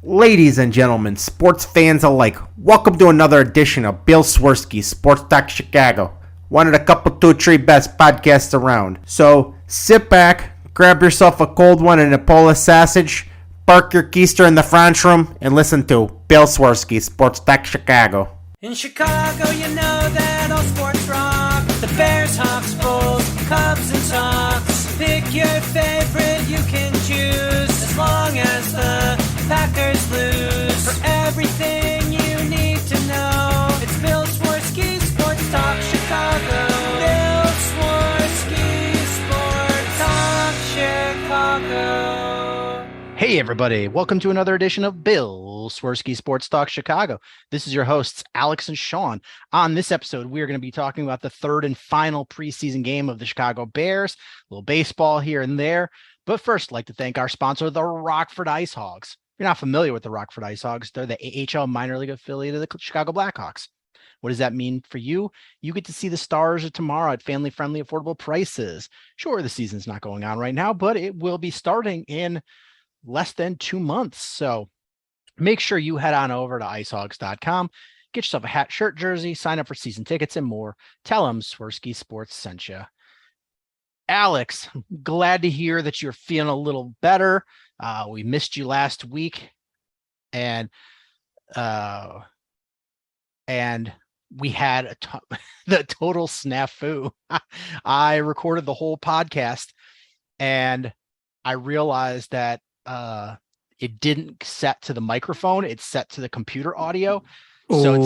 Ladies and gentlemen, sports fans alike, welcome to another edition of Bill Swerski Sports Talk Chicago, one of the couple, two, three best podcasts around. So sit back, grab yourself a cold one and a Polish sausage, park your keister in the French room, and listen to Bill Swerski Sports Talk Chicago. In Chicago, you know that all sports rock. The Bears, Hawks, Bulls, Cubs, and Sox. Pick your favorite, you can choose, as long as the Packers lose. For everything you need to know, it's Bill Swerski Sports Talk Chicago. Bill Swerski Sports Talk Chicago. Hey everybody, welcome to another edition of Bill Swerski Sports Talk Chicago. This is your hosts, Alex and Sean. On this episode, we are going to be talking about the third and final preseason game of the Chicago Bears, a little baseball here and there. But first, I'd like to thank our sponsor, the Rockford Ice Hogs. If you're not familiar with the Rockford Ice Hogs, they're the AHL minor league affiliate of the Chicago Blackhawks. What does that mean for you? You get to see the Stars of tomorrow at family-friendly, affordable prices. Sure, the season's not going on right now, but it will be starting in less than 2 months. So make sure you head on over to icehogs.com, get yourself a hat, shirt, jersey, sign up for season tickets and more. Tell them Swerski Sports sent you. Alex, glad to hear that you're feeling a little better. We missed you last week, and we had the total snafu. I recorded the whole podcast, and I realized that it didn't set to the microphone, it's set to the computer audio. So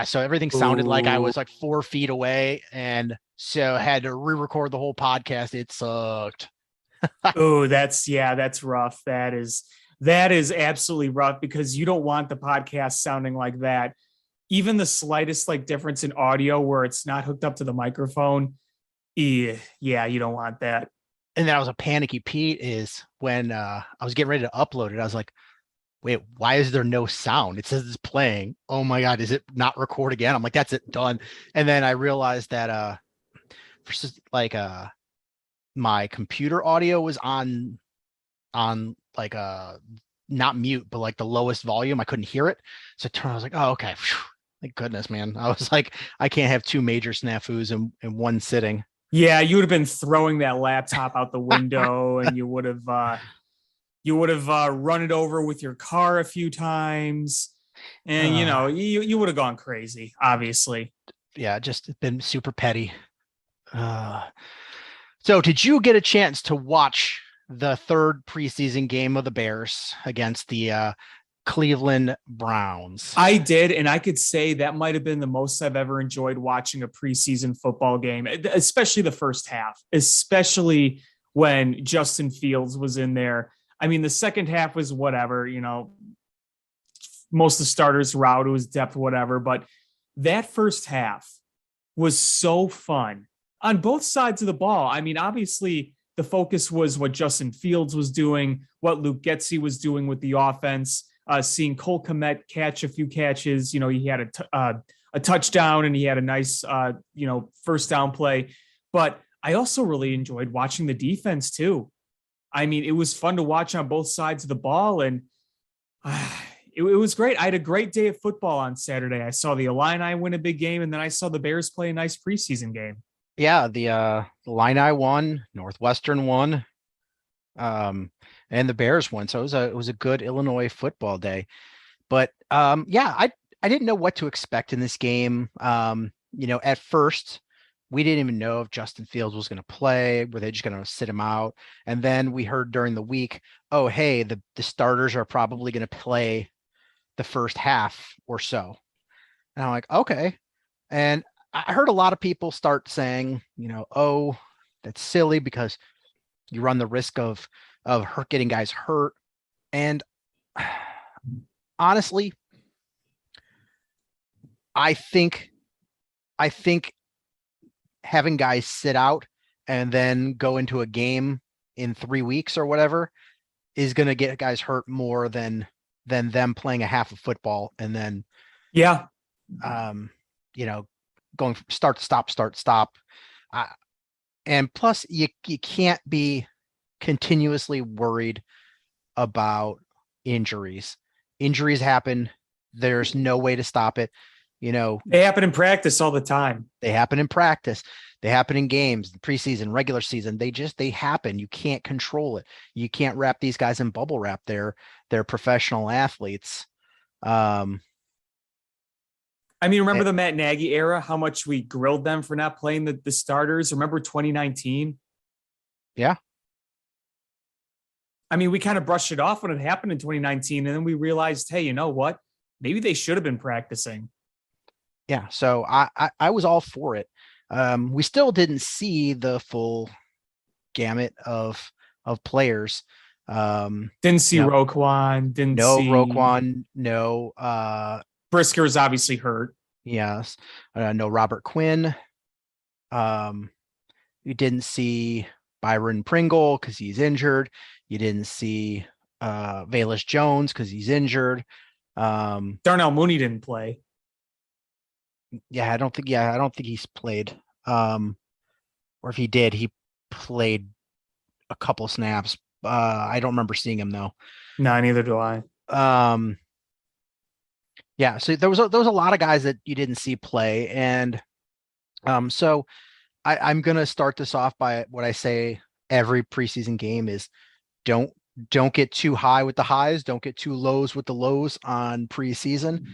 so everything sounded like I was like 4 feet away, and so I had to re-record the whole podcast. It sucked. That's rough. That is absolutely rough, because you don't want the podcast sounding like that. Even the slightest difference in audio where it's not hooked up to the microphone. You don't want that. And then I was a panicky Pete is when I was getting ready to upload it. I was like, wait, why is there no sound? It says it's playing. Oh my God, is it not record again? I'm like, that's it, done. And then I realized that my computer audio was on like not mute, but like the lowest volume. I couldn't hear it. So I was like, oh, okay. Whew. Thank goodness, man. I was like, I can't have two major snafus in one sitting. Yeah, you would have been throwing that laptop out the window, and you would have run it over with your car a few times, and you would have gone crazy, obviously. Yeah, just been super petty. So did you get a chance to watch the third preseason game of the Bears against the Cleveland Browns? I did, and I could say that might have been the most I've ever enjoyed watching a preseason football game, especially the first half, especially when Justin Fields was in there. I mean, the second half was whatever, most of the starters were out, it was depth, whatever, but that first half was so fun on both sides of the ball. I mean, obviously the focus was what Justin Fields was doing, what Luke Getsy was doing with the offense. Seeing Cole Kmet catch a few catches, he had a touchdown, and he had a nice, first down play. But I also really enjoyed watching the defense too. I mean, it was fun to watch on both sides of the ball, and it was great. I had a great day of football on Saturday. I saw the Illini win a big game, and then I saw the Bears play a nice preseason game. Yeah, the Illini won, Northwestern won. And the Bears won. So it was a good Illinois football day. But I didn't know what to expect in this game. At first we didn't even know if Justin Fields was going to play. Were they just going to sit him out? And then we heard during the week, oh, hey, the starters are probably going to play the first half or so. And I'm like, okay. And I heard a lot of people start saying, oh, that's silly because you run the risk of getting guys hurt. And honestly, I think having guys sit out and then go into a game in 3 weeks or whatever is going to get guys hurt more than them playing a half of football and then going from start to stop. And plus you can't be continuously worried about injuries. Injuries happen. There's no way to stop it. They happen in practice all the time. They happen in practice. They happen in games, preseason, regular season. They happen. You can't control it. You can't wrap these guys in bubble wrap. They're professional athletes. Remember the Matt Nagy era, how much we grilled them for not playing the starters? Remember 2019? Yeah. We kind of brushed it off when it happened in 2019, and then we realized, hey, you know what? Maybe they should have been practicing. Yeah. So I was all for it. We still didn't see the full gamut of players. Didn't see Roquan. Roquan. No. Brisker is obviously hurt. Yes. No Robert Quinn. You didn't see Byron Pringle because he's injured. You didn't see Velus Jones because he's injured. Darnell Mooney didn't play. I don't think he's played. Or if he did, he played a couple snaps. I don't remember seeing him though. No, neither do I. So there was a lot of guys that you didn't see play, and so I'm gonna start this off by what I say every preseason game is don't get too high with the highs, don't get too lows with the lows on preseason,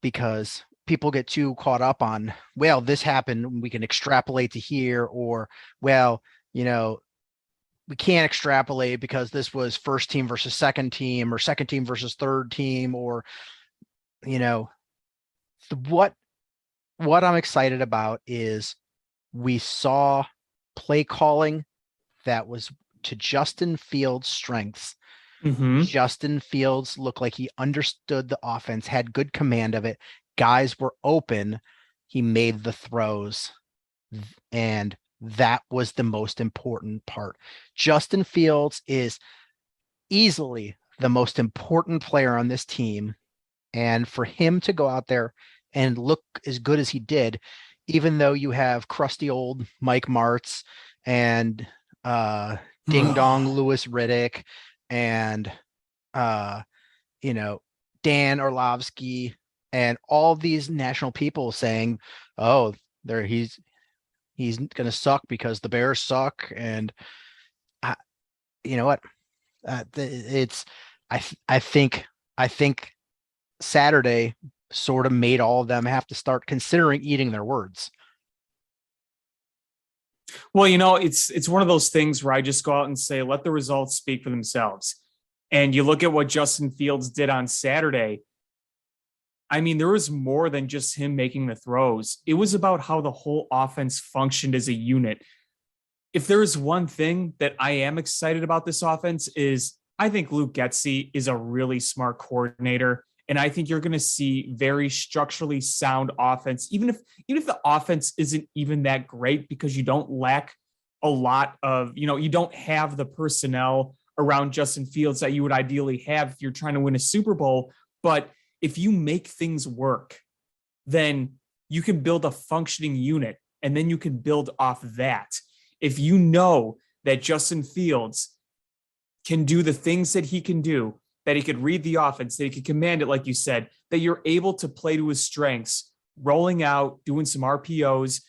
because people get too caught up on, well, this happened, we can extrapolate to here, or, well, we can't extrapolate because this was first team versus second team, or second team versus third team, or, what I'm excited about is we saw play calling that was to Justin Fields' strengths. Mm-hmm. Justin Fields looked like he understood the offense, had good command of it. Guys were open. He made the throws, and that was the most important part. Justin Fields is easily the most important player on this team, and for him to go out there and look as good as he did, even though you have crusty old Mike Martz and Ding Dong Louis Riddick and Dan Orlovsky and all these national people saying, oh, he's going to suck because the Bears suck. And you know what? I think Saturday sort of made all of them have to start considering eating their words. Well, it's one of those things where I just go out and say, let the results speak for themselves. And you look at what Justin Fields did on Saturday. There was more than just him making the throws. It was about how the whole offense functioned as a unit. If there's one thing that I am excited about this offense is I think Luke Getsy is a really smart coordinator. And I think you're going to see very structurally sound offense, even if the offense isn't even that great, because you don't lack a lot of, you don't have the personnel around Justin Fields that you would ideally have if you're trying to win a Super Bowl. But if you make things work, then you can build a functioning unit, and then you can build off that. If you know that Justin Fields can do the things that he can do, that he could read the offense, that he could command it, like you said, that you're able to play to his strengths, rolling out, doing some RPOs,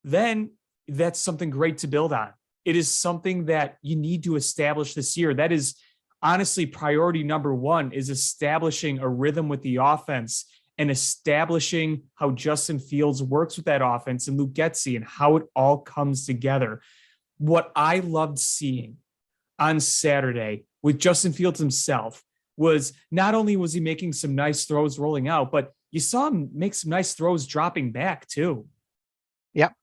then that's something great to build on. It is something that you need to establish this year. That is honestly priority number one, is establishing a rhythm with the offense and establishing how Justin Fields works with that offense and Luke Getsy and how it all comes together. What I loved seeing on Saturday with Justin Fields himself was not only was he making some nice throws rolling out, but you saw him make some nice throws dropping back too. Yep,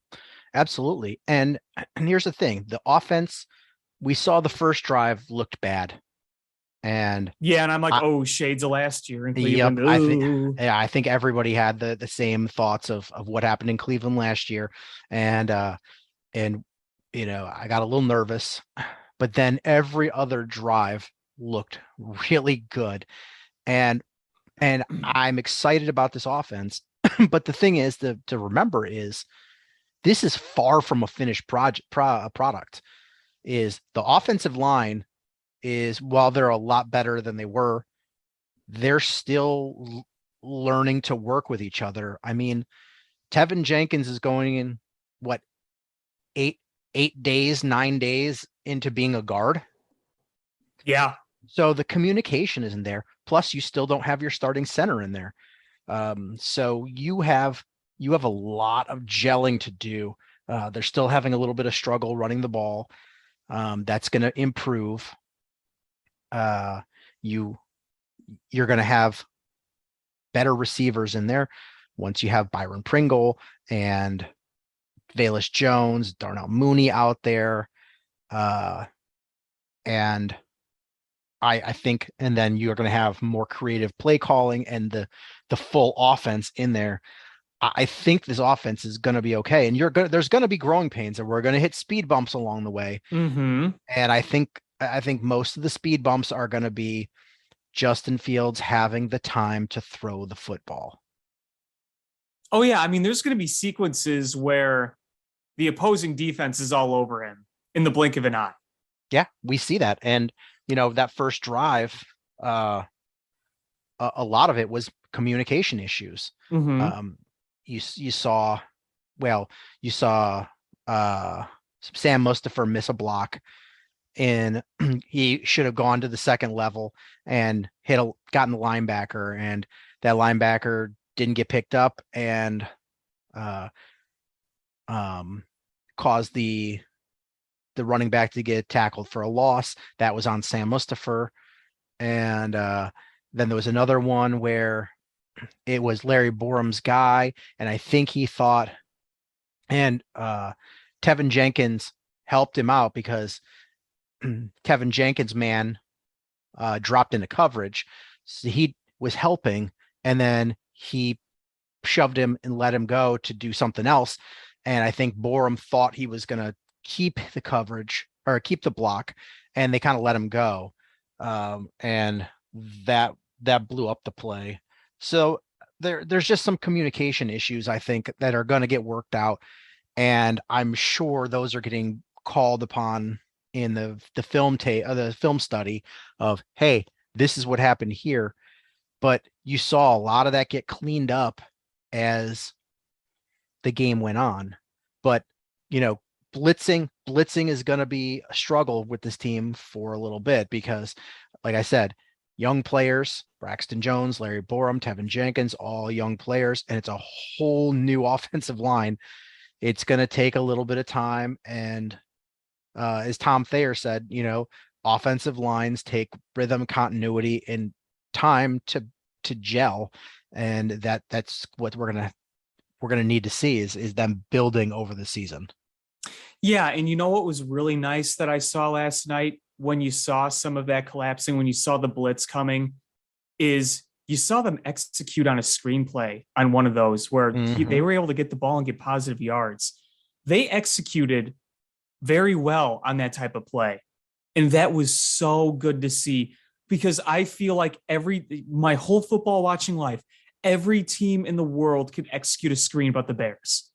absolutely. And here's the thing, the offense, we saw the first drive looked bad. And I'm like, shades of last year in Cleveland. Yep, I think everybody had the same thoughts of what happened in Cleveland last year. And I got a little nervous, but then every other drive looked really good. And I'm excited about this offense. But the thing is to remember is this is far from a finished product. Is the offensive line is while they're a lot better than they were, they're still learning to work with each other. I mean, Tevin Jenkins is going in what, 9 days into being a guard. Yeah. So the communication isn't there. Plus, you still don't have your starting center in there. So you have a lot of gelling to do. They're still having a little bit of struggle running the ball. That's going to improve. You're going to have better receivers in there once you have Byron Pringle and Velus Jones, Darnell Mooney out there. And I think, and then you're going to have more creative play calling and the full offense in there. I think this offense is going to be okay. And there's going to be growing pains, and we're going to hit speed bumps along the way. Mm-hmm. And I think most of the speed bumps are going to be Justin Fields having the time to throw the football. Oh yeah. I mean, there's going to be sequences where the opposing defense is all over him in the blink of an eye. Yeah, we see that. And, that first drive, a lot of it was communication issues. Mm-hmm. You saw Sam Mustipher miss a block, and he should have gone to the second level and gotten the linebacker, and that linebacker didn't get picked up and caused the running back to get tackled for a loss. That was on Sam Mustipher. And then there was another one where it was Larry Borum's guy, and I think he thought, and Tevin Jenkins helped him out because Tevin Jenkins' man dropped into coverage. So he was helping, and then he shoved him and let him go to do something else. And I think Borum thought he was going to keep the coverage or keep the block, and they kind of let him go. And that blew up the play. So there's just some communication issues, I think, that are going to get worked out. And I'm sure those are getting called upon in the film study of, hey, this is what happened here. But you saw a lot of that get cleaned up as the game went on. But, blitzing is going to be a struggle with this team for a little bit because, like I said, young players, Braxton Jones, Larry Borum, Tevin Jenkins, all young players, and it's a whole new offensive line. It's going to take a little bit of time. And as Tom Thayer said, offensive lines take rhythm, continuity, and time to gel. And that's what we're going to need to see is them building over the season. Yeah. And what was really nice that I saw last night when you saw some of that collapsing, when you saw the blitz coming, is you saw them execute on a screenplay on one of those where they were able to get the ball and get positive yards. They executed very well on that type of play. And that was so good to see, because I feel like my whole football watching life, every team in the world can execute a screen but the Bears.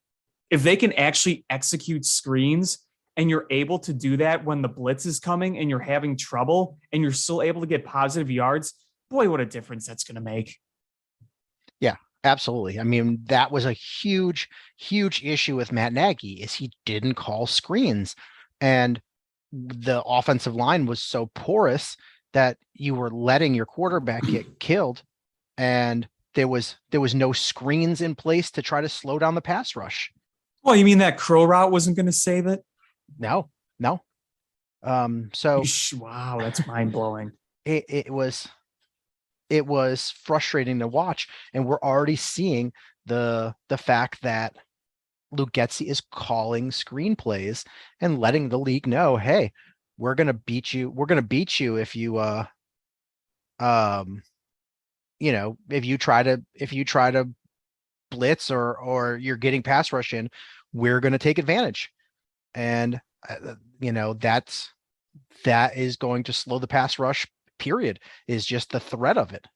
If they can actually execute screens, and you're able to do that when the blitz is coming and you're having trouble and you're still able to get positive yards, boy, what a difference that's going to make. Yeah, absolutely. I mean, that was a huge, huge issue with Matt Nagy is he didn't call screens, and the offensive line was so porous that you were letting your quarterback get killed, and there was no screens in place to try to slow down the pass rush. Well, you mean that crow route wasn't going to save it? No. So wow, that's mind blowing. It was frustrating to watch, and we're already seeing the fact that Luke Getsy is calling screenplays and letting the league know, hey, we're going to beat you. We're going to beat you if you if you try to blitz or you're getting pass rush in, we're going to take advantage. And, that is going to slow the pass rush, period, is just the threat of it.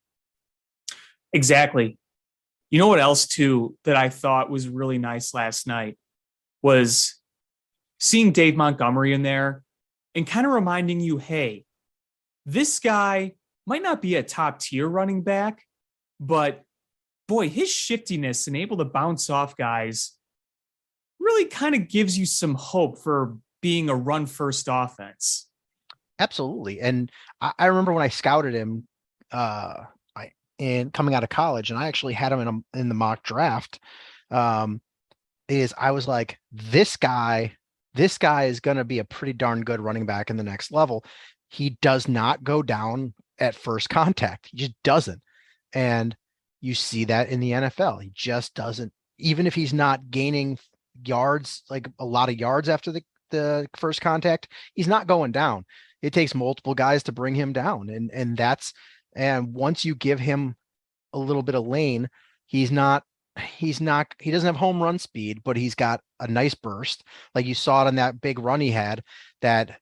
Exactly. You know what else, too, that I thought was really nice last night was seeing Dave Montgomery in there and kind of reminding you, hey, This guy might not be a top tier running back, but boy, his shiftiness and able to bounce off guys really kind of gives you some hope for being a run first offense. Absolutely. And I remember when I scouted him and coming out of college, and I actually had him in the mock draft, is I was like, this guy is going to be a pretty darn good running back in the next level. He does not go down at first contact. He just doesn't. And you see that in the NFL. He just doesn't, even if he's not gaining yards, like a lot of yards after the first contact, he's not going down. It takes multiple guys to bring him down. And once you give him a little bit of lane, he doesn't have home run speed, but he's got a nice burst. Like you saw it on that big run he had that,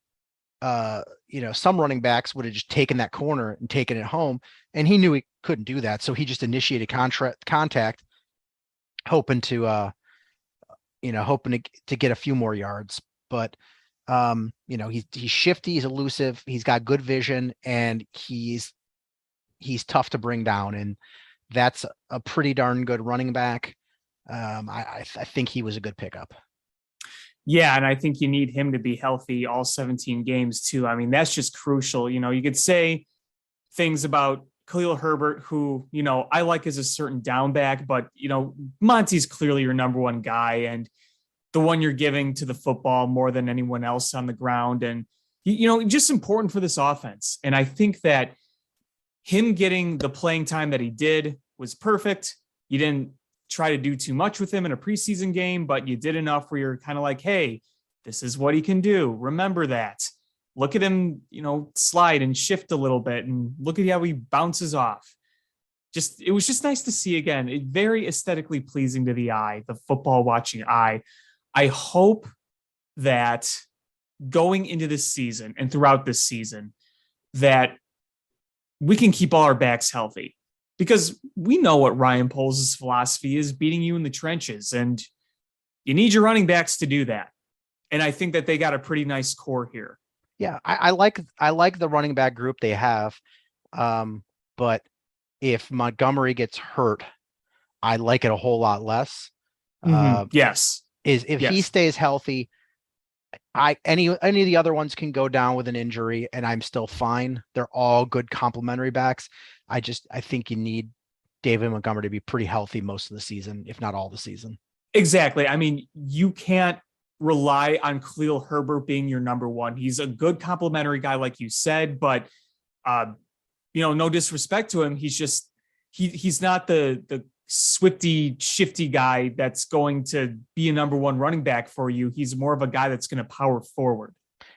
some running backs would have just taken that corner and taken it home, and he knew he couldn't do that. So he just initiated contact, hoping to get a few more yards. But he's shifty, he's elusive, he's got good vision, and he's tough to bring down. And that's a pretty darn good running back. I think he was a good pickup. Yeah, and I think you need him to be healthy all 17 games too. I mean, that's just crucial. You could say things about Khalil Herbert, who, I like as a certain down back, but, Monty's clearly your number one guy and the one you're giving to the football more than anyone else on the ground. And, just important for this offense. And I think that him getting the playing time that he did was perfect. You didn't try to do too much with him in a preseason game, but you did enough where you're kind of like, hey, this is what he can do. Remember that. Look at him, slide and shift a little bit and look at how he bounces off. It was just nice to see again. Very aesthetically pleasing to the eye, the football watching eye. I hope that going into this season and throughout this season that we can keep all our backs healthy. Because we know what Ryan Poles' philosophy is, beating you in the trenches, and you need your running backs to do that. And I think that they got a pretty nice core here. Yeah, I like the running back group they have, but if Montgomery gets hurt, I like it a whole lot less. Yes, he stays healthy, any of the other ones can go down with an injury, and I'm still fine. They're all good complementary backs. I think you need David Montgomery to be pretty healthy most of the season, if not all the season. Exactly. I mean, you can't rely on Khalil Herbert being your number one. He's a good complementary guy, like you said, but no disrespect to him. He's just he's not the swifty, shifty guy that's going to be a number one running back for you. He's more of a guy that's going to power forward.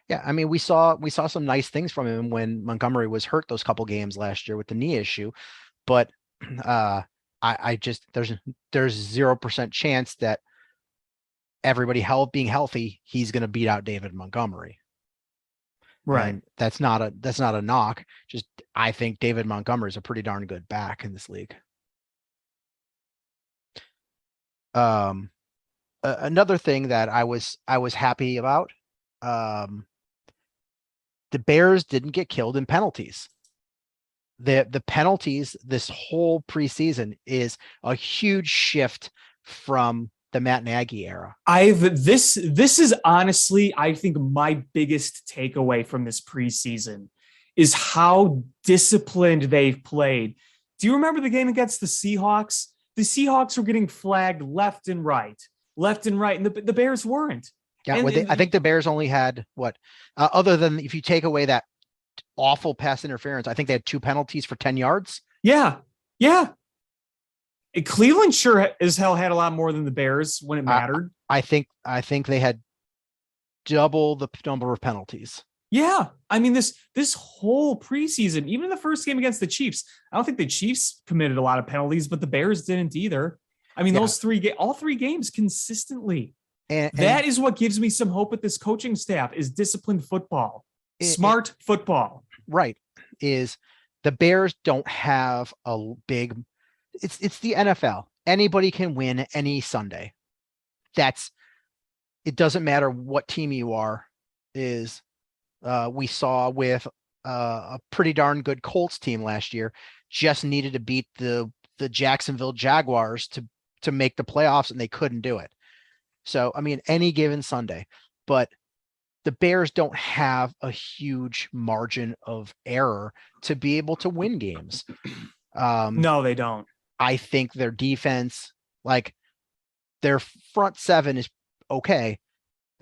Yeah, I mean, we saw some nice things from him when Montgomery was hurt those couple games last year with the knee issue, but I just there's 0% chance that everybody being healthy, he's going to beat out David Montgomery. Right. And that's not a knock. Just I think David Montgomery is a pretty darn good back in this league. Another thing that I was happy about, the Bears didn't get killed in penalties. The penalties this whole preseason is a huge shift from the Matt Nagy era. This is honestly, I think, my biggest takeaway from this preseason is how disciplined they've played. Do you remember the game against the Seahawks? The Seahawks were getting flagged left and right, and the Bears weren't. Yeah, I think the Bears only had other than if you take away that awful pass interference, I think they had 2 penalties for 10 yards. Yeah. Cleveland sure as hell had a lot more than the Bears when it mattered. I think they had double the number of penalties. Yeah. I mean, this whole preseason, even the first game against the Chiefs, I don't think the Chiefs committed a lot of penalties, but the Bears didn't either. I mean, all 3 games consistently. And that is what gives me some hope with this coaching staff is disciplined football, smart football. Right. Is the Bears don't have a big, it's the NFL. Anybody can win any Sunday. It doesn't matter what team you are. We saw with a pretty darn good Colts team last year, just needed to beat the Jacksonville Jaguars to make the playoffs, and they couldn't do it. So, I mean, any given Sunday, but the Bears don't have a huge margin of error to be able to win games. No, they don't. I think their defense, like their front seven, is okay.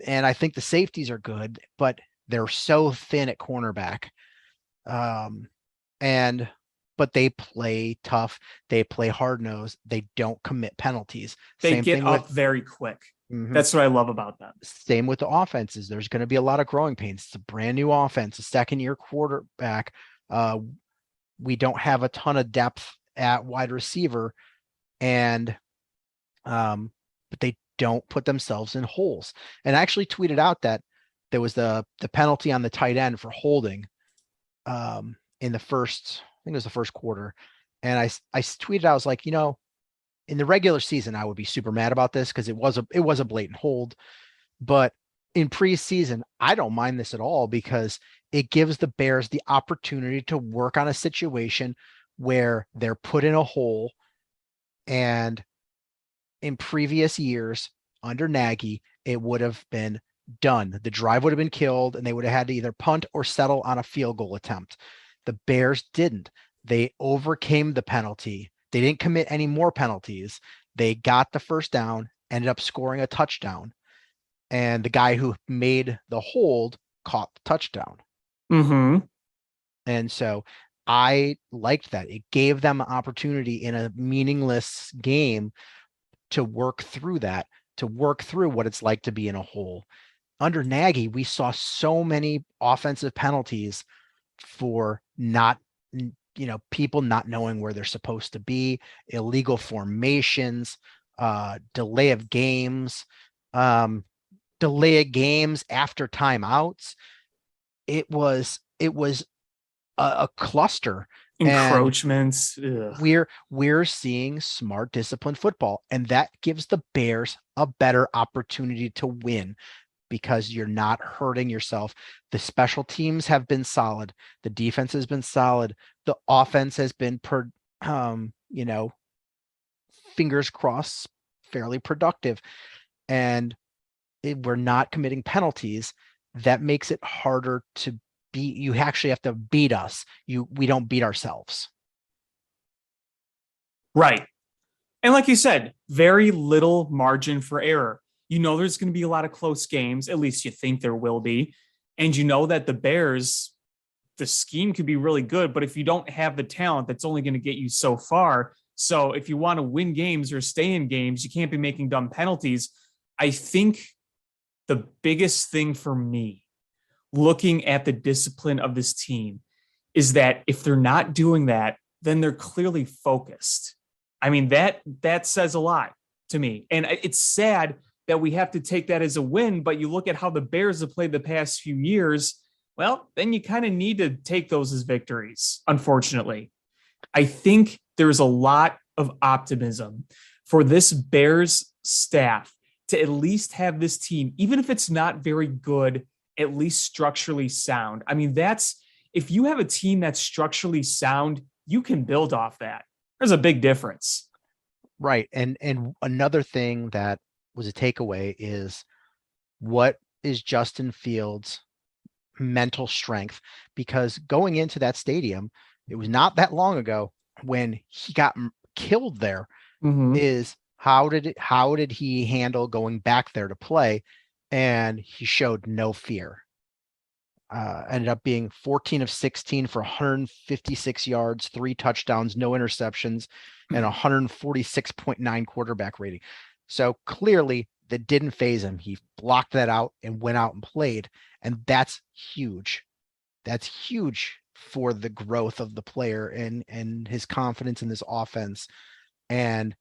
And I think the safeties are good, but they're so thin at cornerback. But they play tough. They play hard nosed. They don't commit penalties. They get up very quick. Mhm. That's what I love about them. Same with the offenses. There's going to be a lot of growing pains. It's a brand new offense, a second year quarterback. We don't have a ton of depth at wide receiver, and but they don't put themselves in holes. And I actually tweeted out that there was the penalty on the tight end for holding in the first, I think it was the first quarter. And I tweeted, I was like, in the regular season, I would be super mad about this because it was a blatant hold. But in preseason, I don't mind this at all because it gives the Bears the opportunity to work on a situation where they're put in a hole. And in previous years under Nagy, it would have been done. The drive would have been killed and they would have had to either punt or settle on a field goal attempt. The Bears didn't. They overcame the penalty. They didn't commit any more penalties. They got the first down, ended up scoring a touchdown. And the guy who made the hold caught the touchdown. Mm-hmm. And so I liked that. It gave them an opportunity in a meaningless game to work through that, to work through what it's like to be in a hole. Under Nagy, we saw so many offensive penalties for not, people not knowing where they're supposed to be, illegal formations, delay of games after timeouts. It was a cluster. Encroachments. We're seeing smart, disciplined football, and that gives the Bears a better opportunity to win because you're not hurting yourself. The special teams have been solid. The defense has been solid. The offense has been, fingers crossed, fairly productive. And we're not committing penalties. That makes it harder to beat. You actually have to beat us. We don't beat ourselves. Right. And like you said, very little margin for error. There's going to be a lot of close games. At least you think there will be. And that the Bears, the scheme could be really good, but if you don't have the talent, that's only going to get you so far. So if you want to win games or stay in games, you can't be making dumb penalties. I think the biggest thing for me, looking at the discipline of this team, is that if they're not doing that, then they're clearly focused. I mean, that says a lot to me. And it's sad that we have to take that as a win, but you look at how the Bears have played the past few years, well, then you kind of need to take those as victories, unfortunately. I think there's a lot of optimism for this Bears staff to at least have this team, even if it's not very good, at least structurally sound. I mean, if you have a team that's structurally sound, you can build off that. There's a big difference. Right. And another thing that was a takeaway is, what is Justin Fields' mental strength? Because going into that stadium, it was not that long ago when he got killed there. Mm-hmm. Is how did he handle going back there to play? And he showed no fear. Ended up being 14 of 16 for 156 yards, 3 touchdowns, no interceptions, and 146.9 quarterback rating. So clearly that didn't faze him. He blocked that out and went out and played. And that's huge. That's huge for the growth of the player and his confidence in this offense. And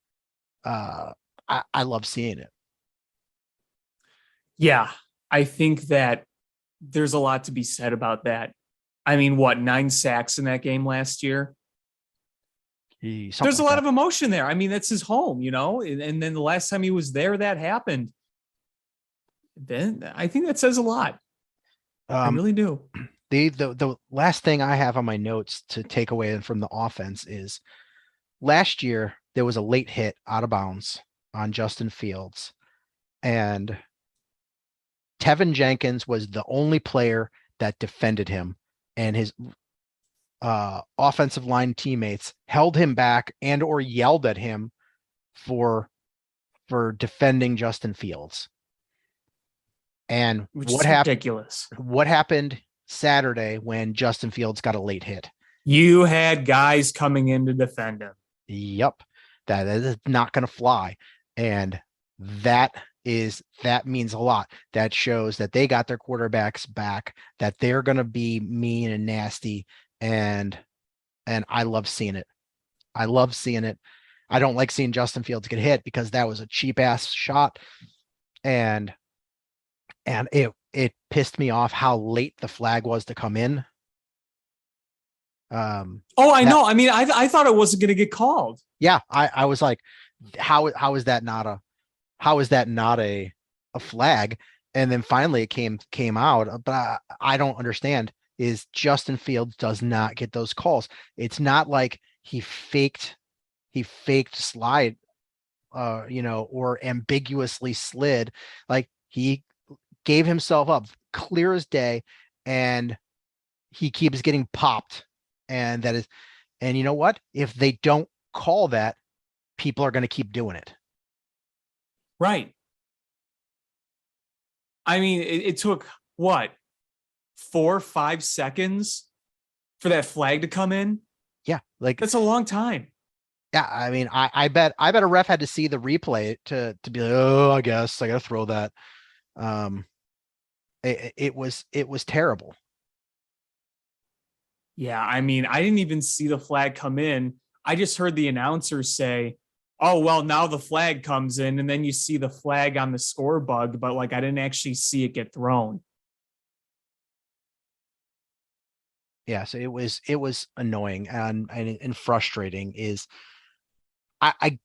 I love seeing it. Yeah, I think that there's a lot to be said about that. I mean, 9 sacks in that game last year? There's a lot of emotion there. I mean, that's his home, and then the last time he was there, that happened. Then I think that says a lot. I really do. The last thing I have on my notes to take away from the offense is last year there was a late hit out of bounds on Justin Fields, and Tevin Jenkins was the only player that defended him, and his offensive line teammates held him back and or yelled at him for defending Justin Fields. And ridiculous. What happened Saturday when Justin Fields got a late hit? You had guys coming in to defend him. Yep. That is not going to fly. And that means a lot. That shows that they got their quarterbacks back, that they're going to be mean and nasty. And I love seeing it. I love seeing it. I don't like seeing Justin Fields get hit because that was a cheap ass shot. And it pissed me off how late the flag was to come in. I know. I mean, I thought it wasn't going to get called. Yeah. I was like, how is that not a flag? And then finally it came out, but I don't understand is Justin Fields does not get those calls. It's not like he faked slide, or ambiguously slid. Like he gave himself up clear as day, and he keeps getting popped. And you know what? If they don't call that, people are going to keep doing it. Right. I mean, it took what, 4 or 5 seconds for that flag to come in? Yeah. Like that's a long time. Yeah. I mean, I bet a ref had to see the replay to be like, oh, I guess I got to throw that. It was terrible. Yeah. I mean, I didn't even see the flag come in. I just heard the announcer say, oh, well, now the flag comes in, and then you see the flag on the score bug, but like I didn't actually see it get thrown. Yeah, so it was annoying and frustrating. Is I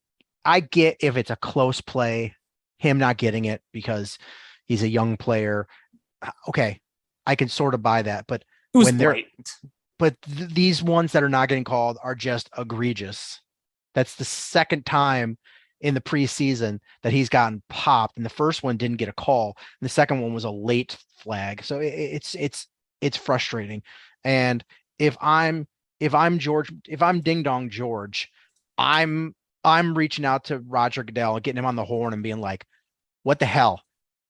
get if it's a close play, him not getting it because he's a young player. Okay, I can sort of buy that, but it was blatant. These ones that are not getting called are just egregious. That's the second time in the preseason that he's gotten popped, and the first one didn't get a call, and the second one was a late flag. So it's frustrating. And if I'm Ding Dong George, I'm reaching out to Roger Goodell and getting him on the horn and being like, what the hell?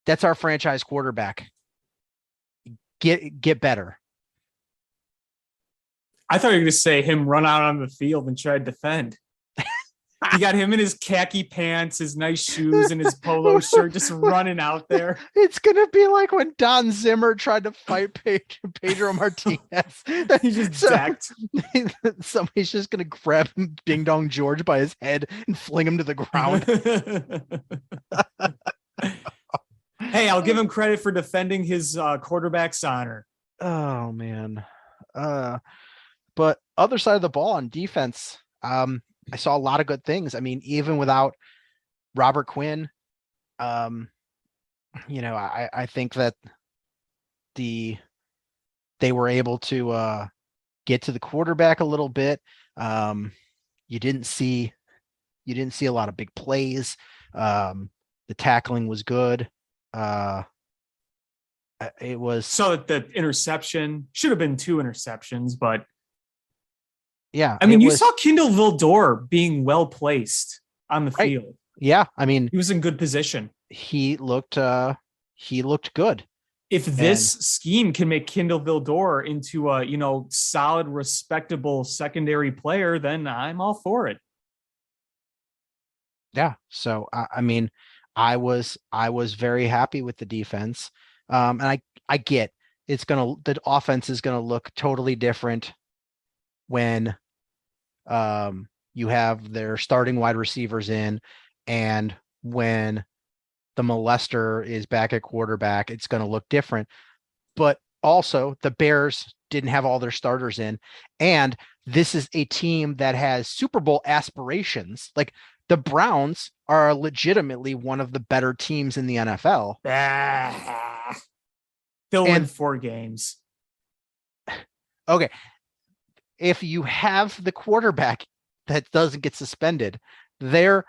That's our franchise quarterback. Get better. I thought you were going to say him run out on the field and try to defend. You got him in his khaki pants, his nice shoes, and his polo shirt just running out there. It's going to be like when Don Zimmer tried to fight Pedro Martinez. He just decked. Somebody's just going to grab Ding Dong George by his head and fling him to the ground. Hey, I'll give him credit for defending his quarterback's honor. Oh, man. But other side of the ball on defense, I saw a lot of good things. I mean, even without Robert Quinn, I think that they were able to get to the quarterback a little bit. You didn't see a lot of big plays. The tackling was good. It was so that the interception should have been 2 interceptions, but yeah, I mean, you saw Kindle Vildor being well placed on the field. Yeah, I mean, he was in good position. He looked good. If this scheme can make Kindle Vildor into a solid, respectable secondary player, then I'm all for it. Yeah. So I mean, I was very happy with the defense, and I get the offense is gonna look totally different when you have their starting wide receivers in, and when the molester is back at quarterback, it's going to look different. But also the Bears didn't have all their starters in, and this is a team that has Super Bowl aspirations. Like the Browns are legitimately one of the better teams in the NFL. They'll win 4 games. Okay. If you have the quarterback that doesn't get suspended, they're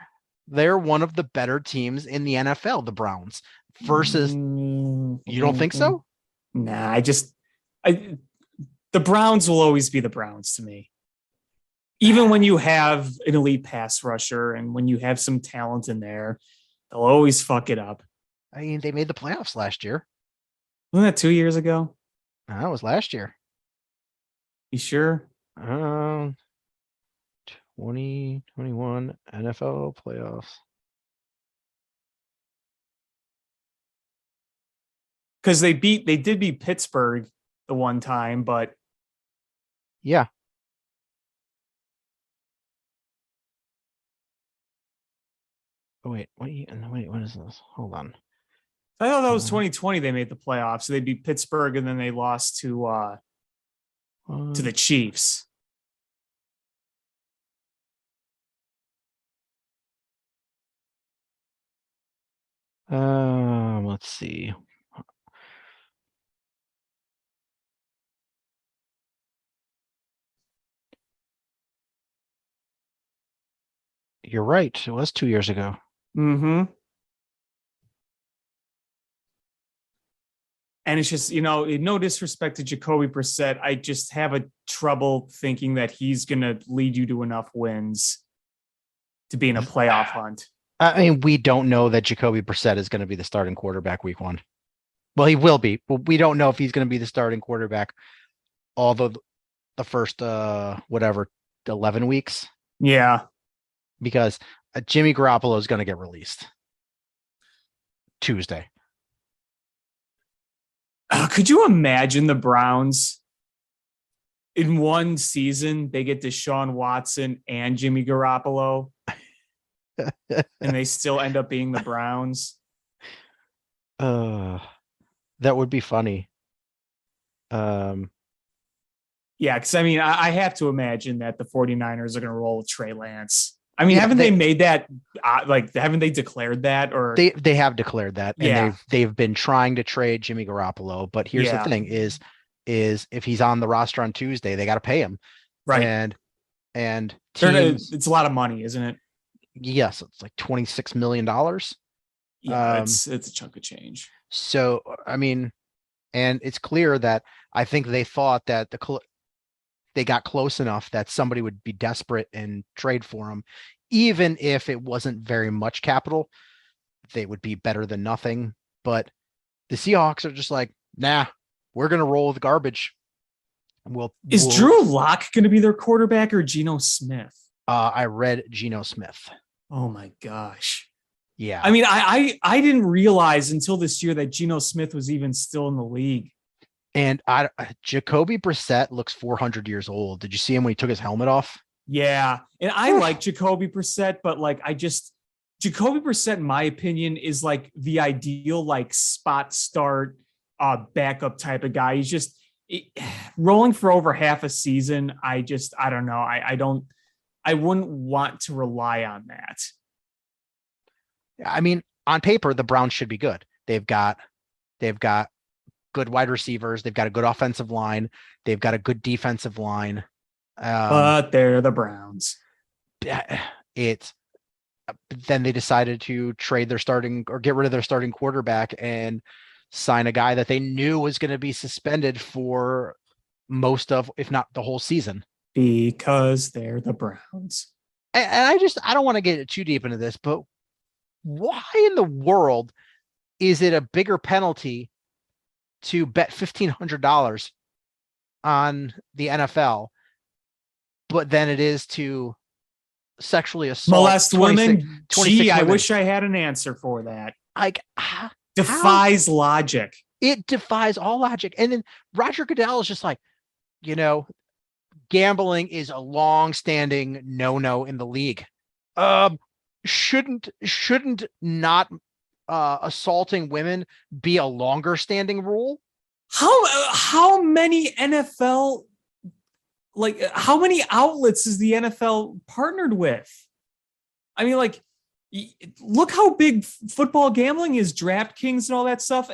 one of the better teams in the NFL, the Browns, versus you don't think so? Nah, the Browns will always be the Browns to me. Even when you have an elite pass rusher and when you have some talent in there, they'll always fuck it up. I mean, they made the playoffs last year. Wasn't that 2 years ago? No, it was last year. You sure? 2021 NFL playoffs. Because they did beat Pittsburgh the one time, but yeah. Oh, wait, what is this? Hold on. I thought that was 2020. They made the playoffs. So they beat Pittsburgh and then they lost to the Chiefs. Let's see. You're right. It was 2 years ago. Mm-hmm. And it's just, no disrespect to Jacoby Brissett. I just have a trouble thinking that he's going to lead you to enough wins to be in a playoff hunt. I mean, we don't know that Jacoby Brissett is going to be the starting quarterback week 1. Well, he will be, but we don't know if he's going to be the starting quarterback all the first, 11 weeks. Yeah. Because Jimmy Garoppolo is going to get released Tuesday. Could you imagine the Browns in one season? They get Deshaun Watson and Jimmy Garoppolo, and they still end up being the Browns. That would be funny. Yeah, because I mean, I have to imagine that the 49ers are going to roll with Trey Lance. I mean, haven't they made that? Haven't they declared that? Or they have declared that, and yeah. they've been trying to trade Jimmy Garoppolo. But here's the thing: is if he's on the roster on Tuesday, they got to pay him, right? And teams, it's a lot of money, isn't it? Yes, it's like $26 million. Yeah, it's a chunk of change. So I mean, and it's clear that I think they thought that they got close enough that somebody would be desperate and trade for him, even if it wasn't very much capital. They would be better than nothing. But the Seahawks are just like, nah, we're gonna roll with garbage. Is Drew Lock going to be their quarterback or Geno Smith? I read Geno Smith. Oh my gosh. Yeah. I mean, I didn't realize until this year that Geno Smith was even still in the league. And Jacoby Brissett looks 400 years old. Did you see him when he took his helmet off? Yeah. And I like Jacoby Brissett, but Jacoby Brissett, in my opinion, is like the ideal, like spot start, backup type of guy. He's just rolling for over half a season. I don't know. I wouldn't want to rely on that. I mean, on paper, the Browns should be good. They've got good wide receivers. They've got a good offensive line. They've got a good defensive line. But they're the Browns. Then they decided to trade their starting or get rid of their starting quarterback and sign a guy that they knew was going to be suspended for most of, if not the whole season. Because they're the Browns. And I don't want to get too deep into this, but why in the world is it a bigger penalty to bet $1,500 on the NFL, but then it is to sexually assault, molest women? Gee, I wish I had an answer for that. Like, defies logic. It defies all logic. And then Roger Goodell is just like, gambling is a long-standing no-no in the league. Shouldn't not assaulting women be a longer standing rule? How many NFL, how many outlets is the NFL partnered with? I mean, look how big football gambling is, DraftKings and all that stuff.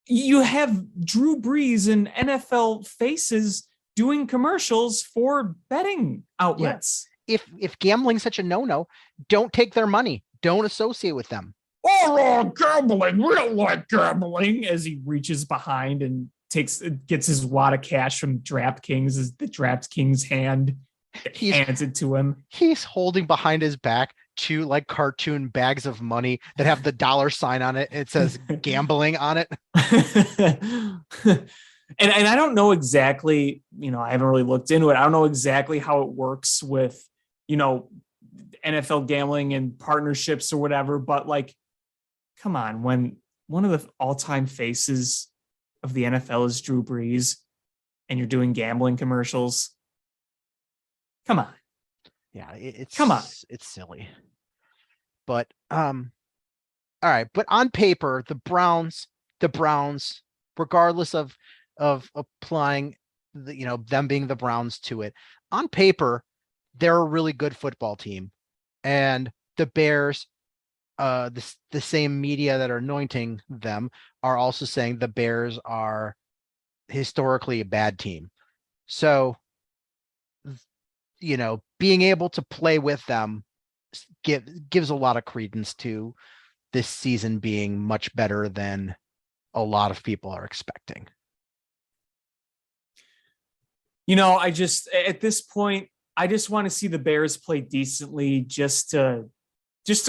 you have Drew Brees and NFL faces doing commercials for betting outlets. If gambling's such a no-no, don't take their money. Don't associate with them. Oh, gambling. We don't like gambling. As he reaches behind and gets his wad of cash from DraftKings, as the DraftKings hands it to him. He's holding behind his back 2 like cartoon bags of money that have the dollar sign on it. It says gambling on it. And I don't know exactly, I haven't really looked into it. I don't know exactly how it works with, NFL gambling and partnerships or whatever, but like, come on, when one of the all-time faces of the NFL is Drew Brees and you're doing gambling commercials, come on. Yeah, come on. It's silly. But all right, but on paper, the Browns, regardless of applying them being the Browns to it, on paper, they're a really good football team. And the Bears, the same media that are anointing them are also saying the Bears are historically a bad team. So, being able to play with them gives a lot of credence to this season being much better than a lot of people are expecting. At this point, I just want to see the Bears play decently just to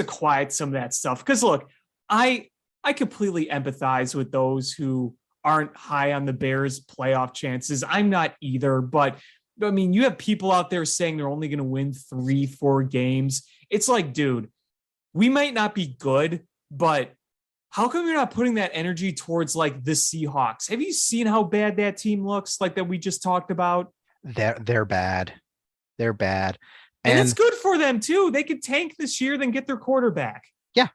quiet some of that stuff. Because look, I completely empathize with those who aren't high on the Bears' playoff chances. I'm not either, but I mean, you have people out there saying they're only going to win 3-4 games. It's like, dude, we might not be good, but how come you're not putting that energy towards like the Seahawks? Have you seen how bad that team looks, like that we just talked about? They're bad. They're bad. And it's good for them too. They could tank this year, then get their quarterback. Yeah.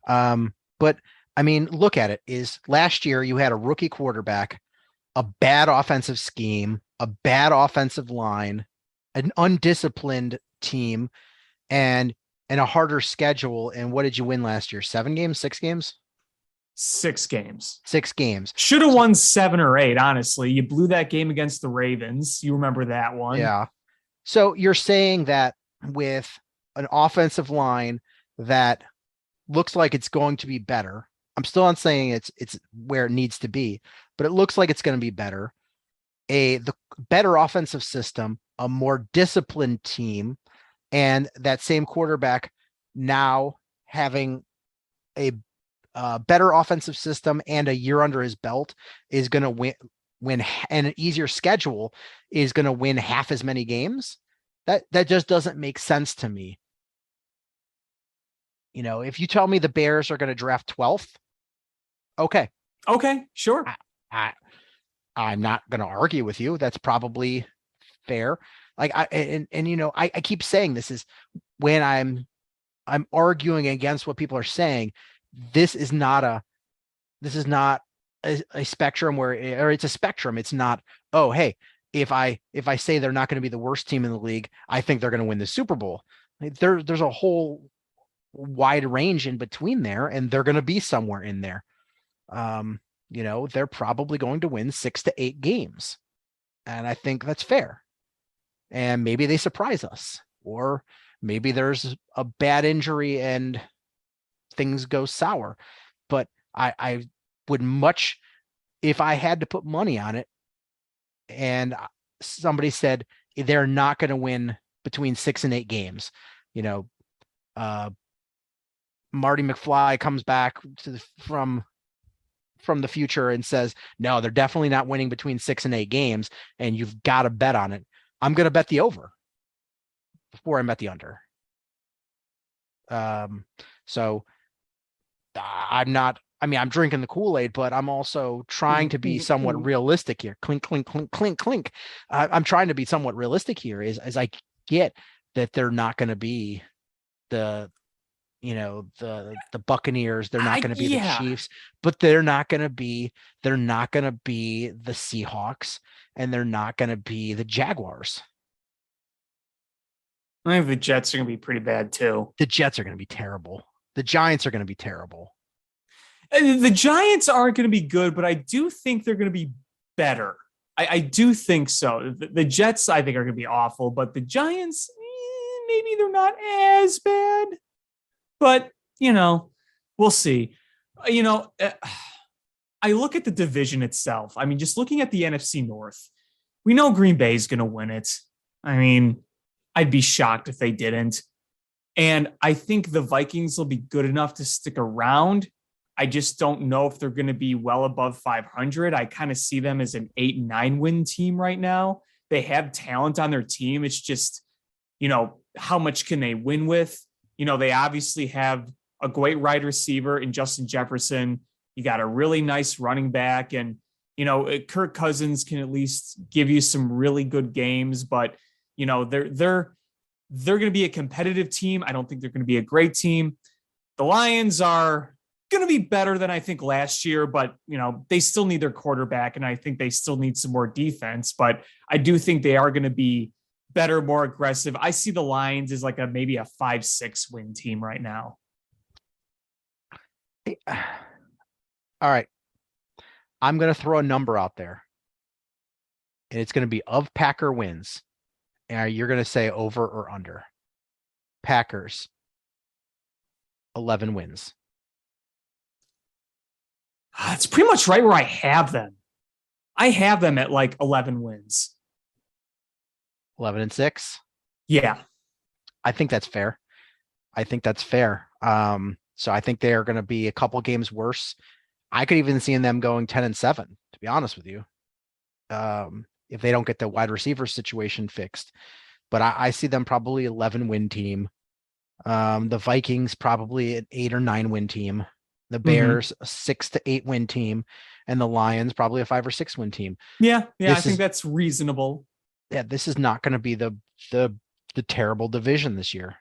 But I mean, look at it. Is last year you had a rookie quarterback, a bad offensive scheme, a bad offensive line, an undisciplined team, and a harder schedule. And what did you win last year? 7 games, 6 games? 6 games. 6 games. Should have won 7 or 8, honestly. You blew that game against the Ravens. You remember that one. Yeah. So you're saying that with an offensive line that looks like it's going to be better. I'm still not saying it's where it needs to be, but it looks like it's going to be better. The better offensive system, a more disciplined team, and that same quarterback now having a better offensive system and a year under his belt is going to win, and an easier schedule is going to win half as many games. That just doesn't make sense to me. If you tell me the Bears are going to draft 12th, okay, sure. I'm not going to argue with you. That's probably fair. Like I keep saying this is when I'm arguing against what people are saying. This is not a spectrum or it's a spectrum. It's not, oh, hey, if I say they're not going to be the worst team in the league, I think they're going to win the Super Bowl. There's a whole wide range in between there, and they're going to be somewhere in there. They're probably going to win 6 to 8 games. And I think that's fair. And maybe they surprise us, or maybe there's a bad injury and things go sour. But I would much, if I had to put money on it, and somebody said they're not going to win between 6 and 8 games, Marty McFly comes back from the future and says, no, they're definitely not winning between 6 and 8 games, and you've got to bet on it. I'm going to bet the over before I bet the under. So I'm drinking the Kool-Aid, but I'm also trying to be somewhat realistic here. Clink, clink, clink, clink, clink. I'm trying to be somewhat realistic here as I get that they're not going to be the Buccaneers. They're not going to be the Chiefs, but they're not going to be the Seahawks, and they're not going to be the Jaguars. I think the Jets are going to be pretty bad too. The Jets are going to be terrible. The Giants are going to be terrible. The Giants aren't going to be good, but I do think they're going to be better. I do think so. The Jets, I think, are going to be awful, but the Giants, maybe they're not as bad. But, we'll see. I look at the division itself. I mean, just looking at the NFC North, we know Green Bay is going to win it. I mean, I'd be shocked if they didn't. And I think the Vikings will be good enough to stick around. I just don't know if they're going to be well above 500. I kind of see them as an 8-9 win team right now. They have talent on their team. It's just, how much can they win with? They obviously have a great wide receiver in Justin Jefferson. You got a really nice running back, and, Kirk Cousins can at least give you some really good games, but, they're going to be a competitive team. I don't think they're going to be a great team. The Lions are going to be better than I think last year, but they still need their quarterback, and I think they still need some more defense, but I do think they are going to be better, more aggressive. I see the Lions as like maybe a 5-6 win team right now. All right. I'm going to throw a number out there, and it's going to be of Packer wins. And you're going to say over or under. Packers, 11 wins. It's pretty much right where I have them. I have them at like 11 wins. 11-6? Yeah. I think that's fair. So I think they are going to be a couple games worse. I could even see them going 10-7, to be honest with you. If they don't get the wide receiver situation fixed. But I see them probably 11 win team. The Vikings probably an 8 or 9 win team. The Bears a 6 to 8 win team, and the Lions probably a 5 or 6 win team. Yeah, I think that's reasonable. Yeah, this is not going to be the terrible division this year.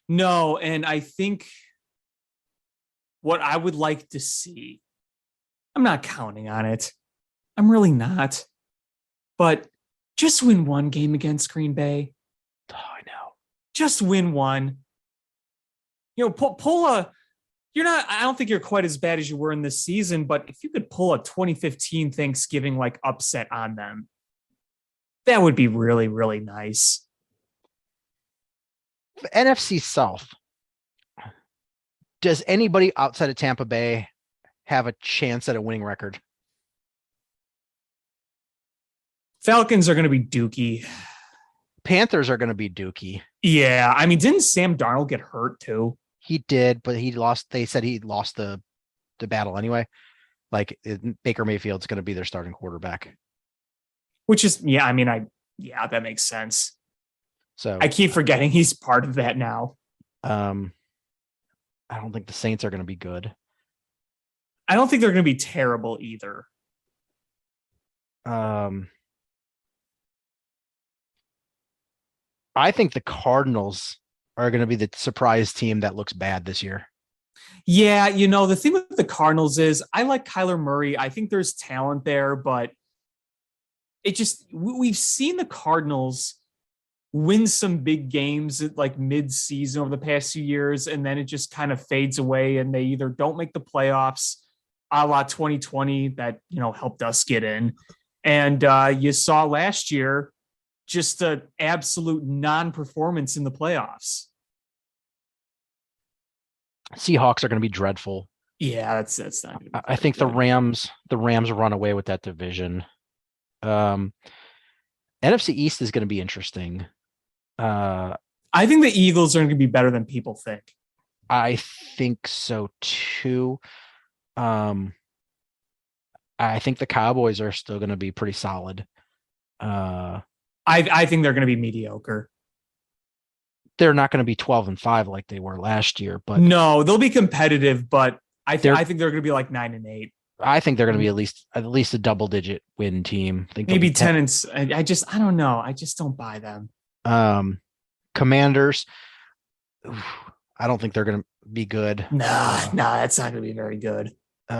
No, and I think what I would like to see, I'm not counting on it. I'm really not. But just win one game against Green Bay. Oh, I know. Just win one. Pull a. You're not. I don't think you're quite as bad as you were in this season. But if you could pull a 2015 Thanksgiving like upset on them, that would be really, really nice. The NFC South. Does anybody outside of Tampa Bay have a chance at a winning record? Falcons are going to be dookie. Panthers are going to be dookie. Yeah. I mean, didn't Sam Darnold get hurt too? He did, but he lost. They said he lost the battle anyway. Like Baker Mayfield's going to be their starting quarterback. Which is, that makes sense. So I keep forgetting he's part of that now. I don't think the Saints are going to be good. I don't think they're going to be terrible either. I think the Cardinals are going to be the surprise team that looks bad this year. Yeah, the thing with the Cardinals is I like Kyler Murray. I think there's talent there, but we've seen the Cardinals win some big games at like mid-season over the past few years, and then it just kind of fades away, and they either don't make the playoffs, a la 2020 that helped us get in, and you saw last year just an absolute non-performance in the playoffs. Seahawks are going to be dreadful. Yeah, that's not. I think the Rams run away with that division. NFC East is going to be interesting. I think the Eagles are going to be better than people think. I think so too. I think the Cowboys are still going to be pretty solid. I think they're going to be mediocre. They're not going to be 12-5 like they were last year, but no, they'll be competitive. But I think they're going to be like 9-8. I think they're going to be at least a double-digit win team. I think maybe 10. I don't know. I just don't buy them. Commanders. I don't think they're going to be good. Nah, that's not going to be very good.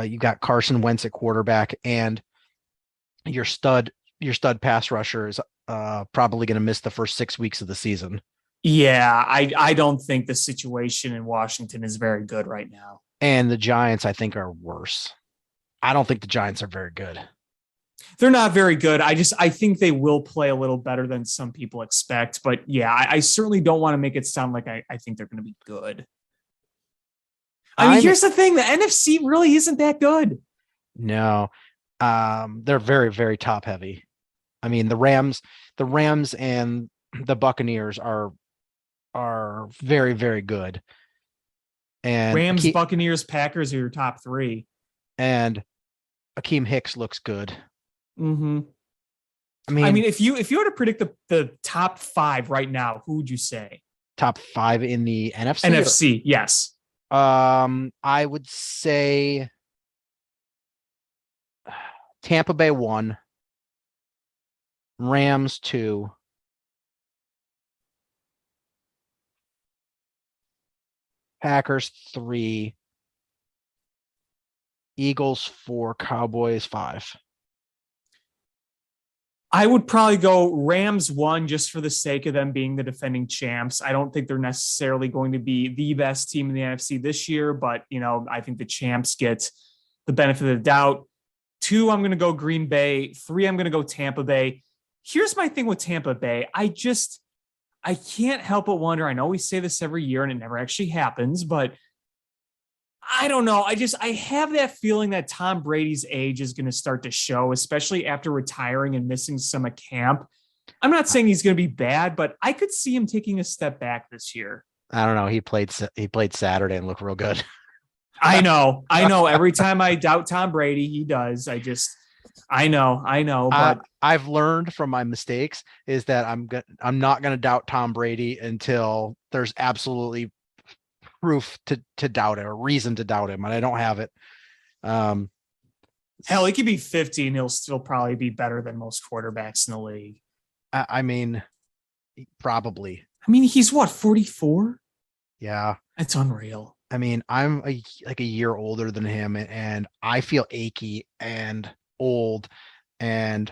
You got Carson Wentz at quarterback, and your stud pass rusher is probably going to miss the first 6 weeks of the season. Yeah, I don't think the situation in Washington is very good right now. And the Giants, I think, are worse. I don't think the Giants are very good. They're not very good. I think they will play a little better than some people expect. But yeah, I certainly don't want to make it sound like I think they're going to be good. I mean, here's the thing. The NFC really isn't that good. No. They're very, very top heavy. I mean, the Rams and the Buccaneers are very, very good. And Rams, Buccaneers, Packers are your top three. And Akeem Hicks looks good. Mm-hmm. I mean, if you were to predict the top five right now, who would you say? Top five in the NFC? NFC, yes. I would say Tampa Bay 1, Rams 2, Packers 3, Eagles 4, Cowboys 5. I would probably go Rams 1 just for the sake of them being the defending champs. I don't think they're necessarily going to be the best team in the NFC this year, but I think the champs get the benefit of the doubt. 2, I'm going to go Green Bay. 3, I'm going to go Tampa Bay. Here's my thing with Tampa Bay. I can't help but wonder. I know we say this every year and it never actually happens, but I don't know. I have that feeling that Tom Brady's age is going to start to show, especially after retiring and missing some of camp. I'm not saying he's going to be bad, but I could see him taking a step back this year. I don't know. He played Saturday and looked real good. I know. Every time I doubt Tom Brady, he does. I know. But I've learned from my mistakes is that I'm not going to doubt Tom Brady until there's absolutely proof to doubt it or reason to doubt him, and I don't have it. Hell, he could be 50 and he'll still probably be better than most quarterbacks in the league. I mean, probably. I mean, he's what, 44? Yeah, that's unreal. I mean, I'm like a year older than him, and I feel achy and old. And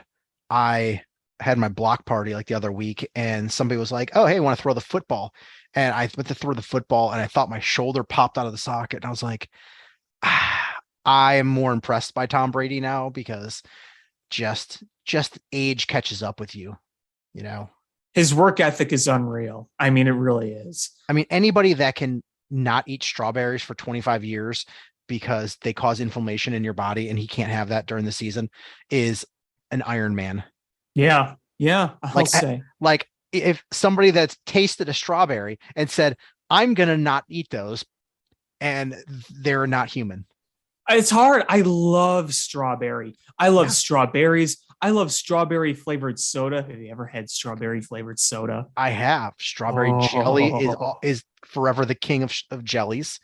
I had my block party like the other week, and somebody was like, "Oh, hey, want to throw the football?" And I went to throw the football, and I thought my shoulder popped out of the socket. And I was like, I am more impressed by Tom Brady now because just age catches up with you, His work ethic is unreal. I mean, it really is. I mean, anybody that can not eat strawberries for 25 years because they cause inflammation in your body and he can't have that during the season is an Iron Man. Yeah. I'll say. Like if somebody that's tasted a strawberry and said, I'm going to not eat those, and they're not human. It's hard. I love strawberry. I love strawberries. I love strawberry flavored soda. Have you ever had strawberry flavored soda? I have. Strawberry jelly is forever the king of jellies.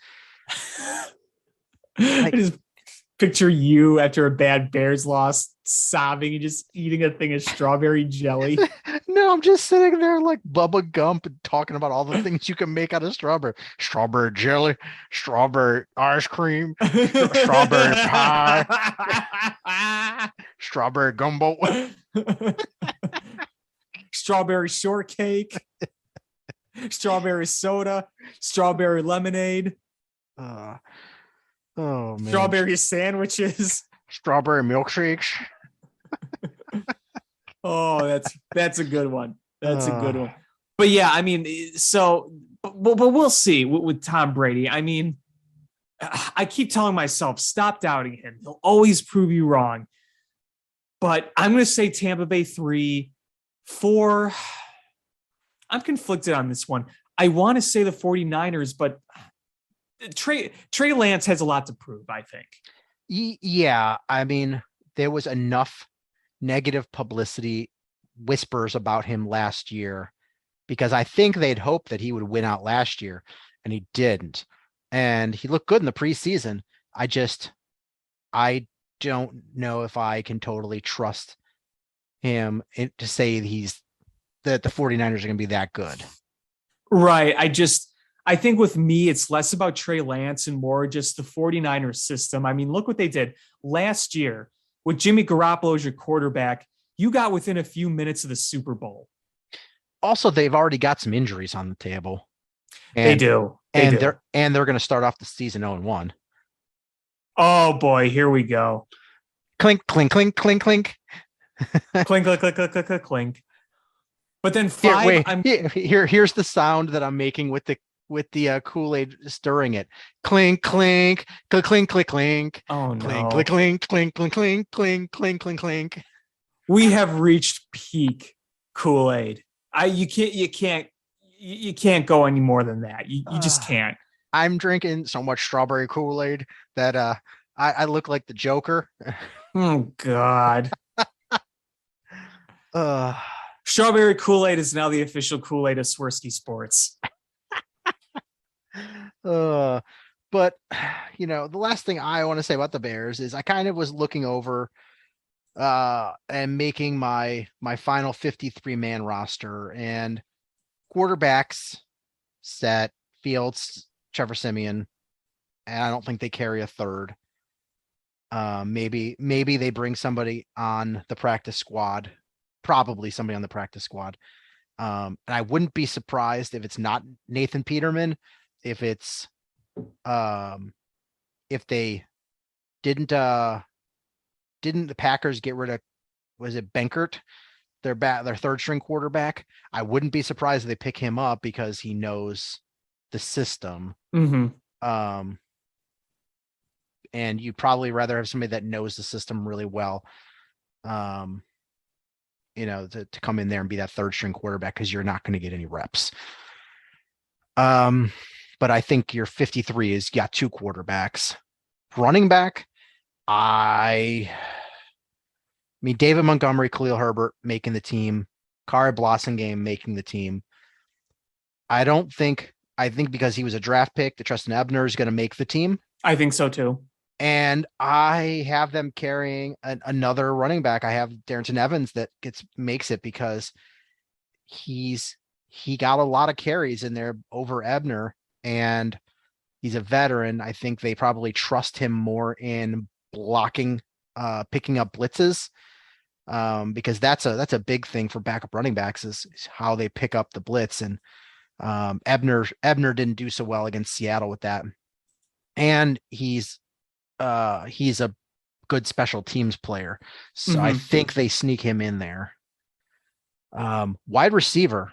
I just picture you after a bad Bears loss, sobbing and just eating a thing of strawberry jelly. No, I'm just sitting there like Bubba Gump and talking about all the things you can make out of strawberry. Strawberry jelly, strawberry ice cream, strawberry pie, strawberry gumbo, strawberry shortcake, strawberry soda, strawberry lemonade. Oh man. Strawberry sandwiches, strawberry milkshakes. Oh, that's a good one. That's a good one. But yeah, I mean, so, but we'll see with Tom Brady. I mean, I keep telling myself, stop doubting him. He'll always prove you wrong. But I'm going to say Tampa Bay 3, 4. I'm conflicted on this one. I want to say the 49ers, but Trey Lance has a lot to prove, I think. Yeah, I mean, there was enough negative publicity whispers about him last year because I think they'd hoped that he would win out last year, and he didn't. And he looked good in the preseason. I don't know if I can totally trust him to say that the 49ers are going to be that good. Right. I think with me, it's less about Trey Lance and more just the 49ers system. I mean, look what they did last year with Jimmy Garoppolo as your quarterback. You got within a few minutes of the Super Bowl. Also, they've already got some injuries on the table. They do. They're going to start off the season 0-1. Oh boy, here we go. Clink, clink, clink, clink, clink. Clink, clink, clink, clink, clink, clink, clink. But then Here, 5, wait. I'm Here's the sound that I'm making with the Kool-Aid stirring it. Clink, clink, clink, clink, clink, clink. oh Clink, no. clink, clink, clink, clink, clink, clink, clink, clink, clink. We have reached peak Kool-Aid. You can't go any more than that. You just can't. I'm drinking so much strawberry Kool-Aid that I look like the Joker. Oh God. Uh, Strawberry Kool-Aid is now the official Kool-Aid of Swerski Sports. but the last thing I want to say about the Bears is I kind of was looking over and making my final 53-man roster, and quarterbacks set Fields, Trevor Siemian, and I don't think they carry a third. Maybe they bring somebody on the practice squad, probably somebody on the practice squad. And I wouldn't be surprised if it's not Nathan Peterman, if it's if they didn't the Packers get rid of, was it Benkert, their third string quarterback? I wouldn't be surprised if they pick him up because he knows the system. Mm-hmm. And you'd probably rather have somebody that knows the system really well, to come in there and be that third string quarterback, because you're not going to get any reps. But I think your 53 is got two quarterbacks. Running back, I mean, David Montgomery, Khalil Herbert making the team, Kari Blossingame making the team. I think because he was a draft pick, that Tristan Ebner is going to make the team. I think so too. And I have them carrying another running back. I have Darrington Evans that makes it because he got a lot of carries in there over Ebner, and he's a veteran. I think they probably trust him more in blocking, picking up blitzes, because that's a big thing for backup running backs is how they pick up the blitz. And Ebner didn't do so well against Seattle with that. And he's a good special teams player. So I think they sneak him in there. Wide receiver.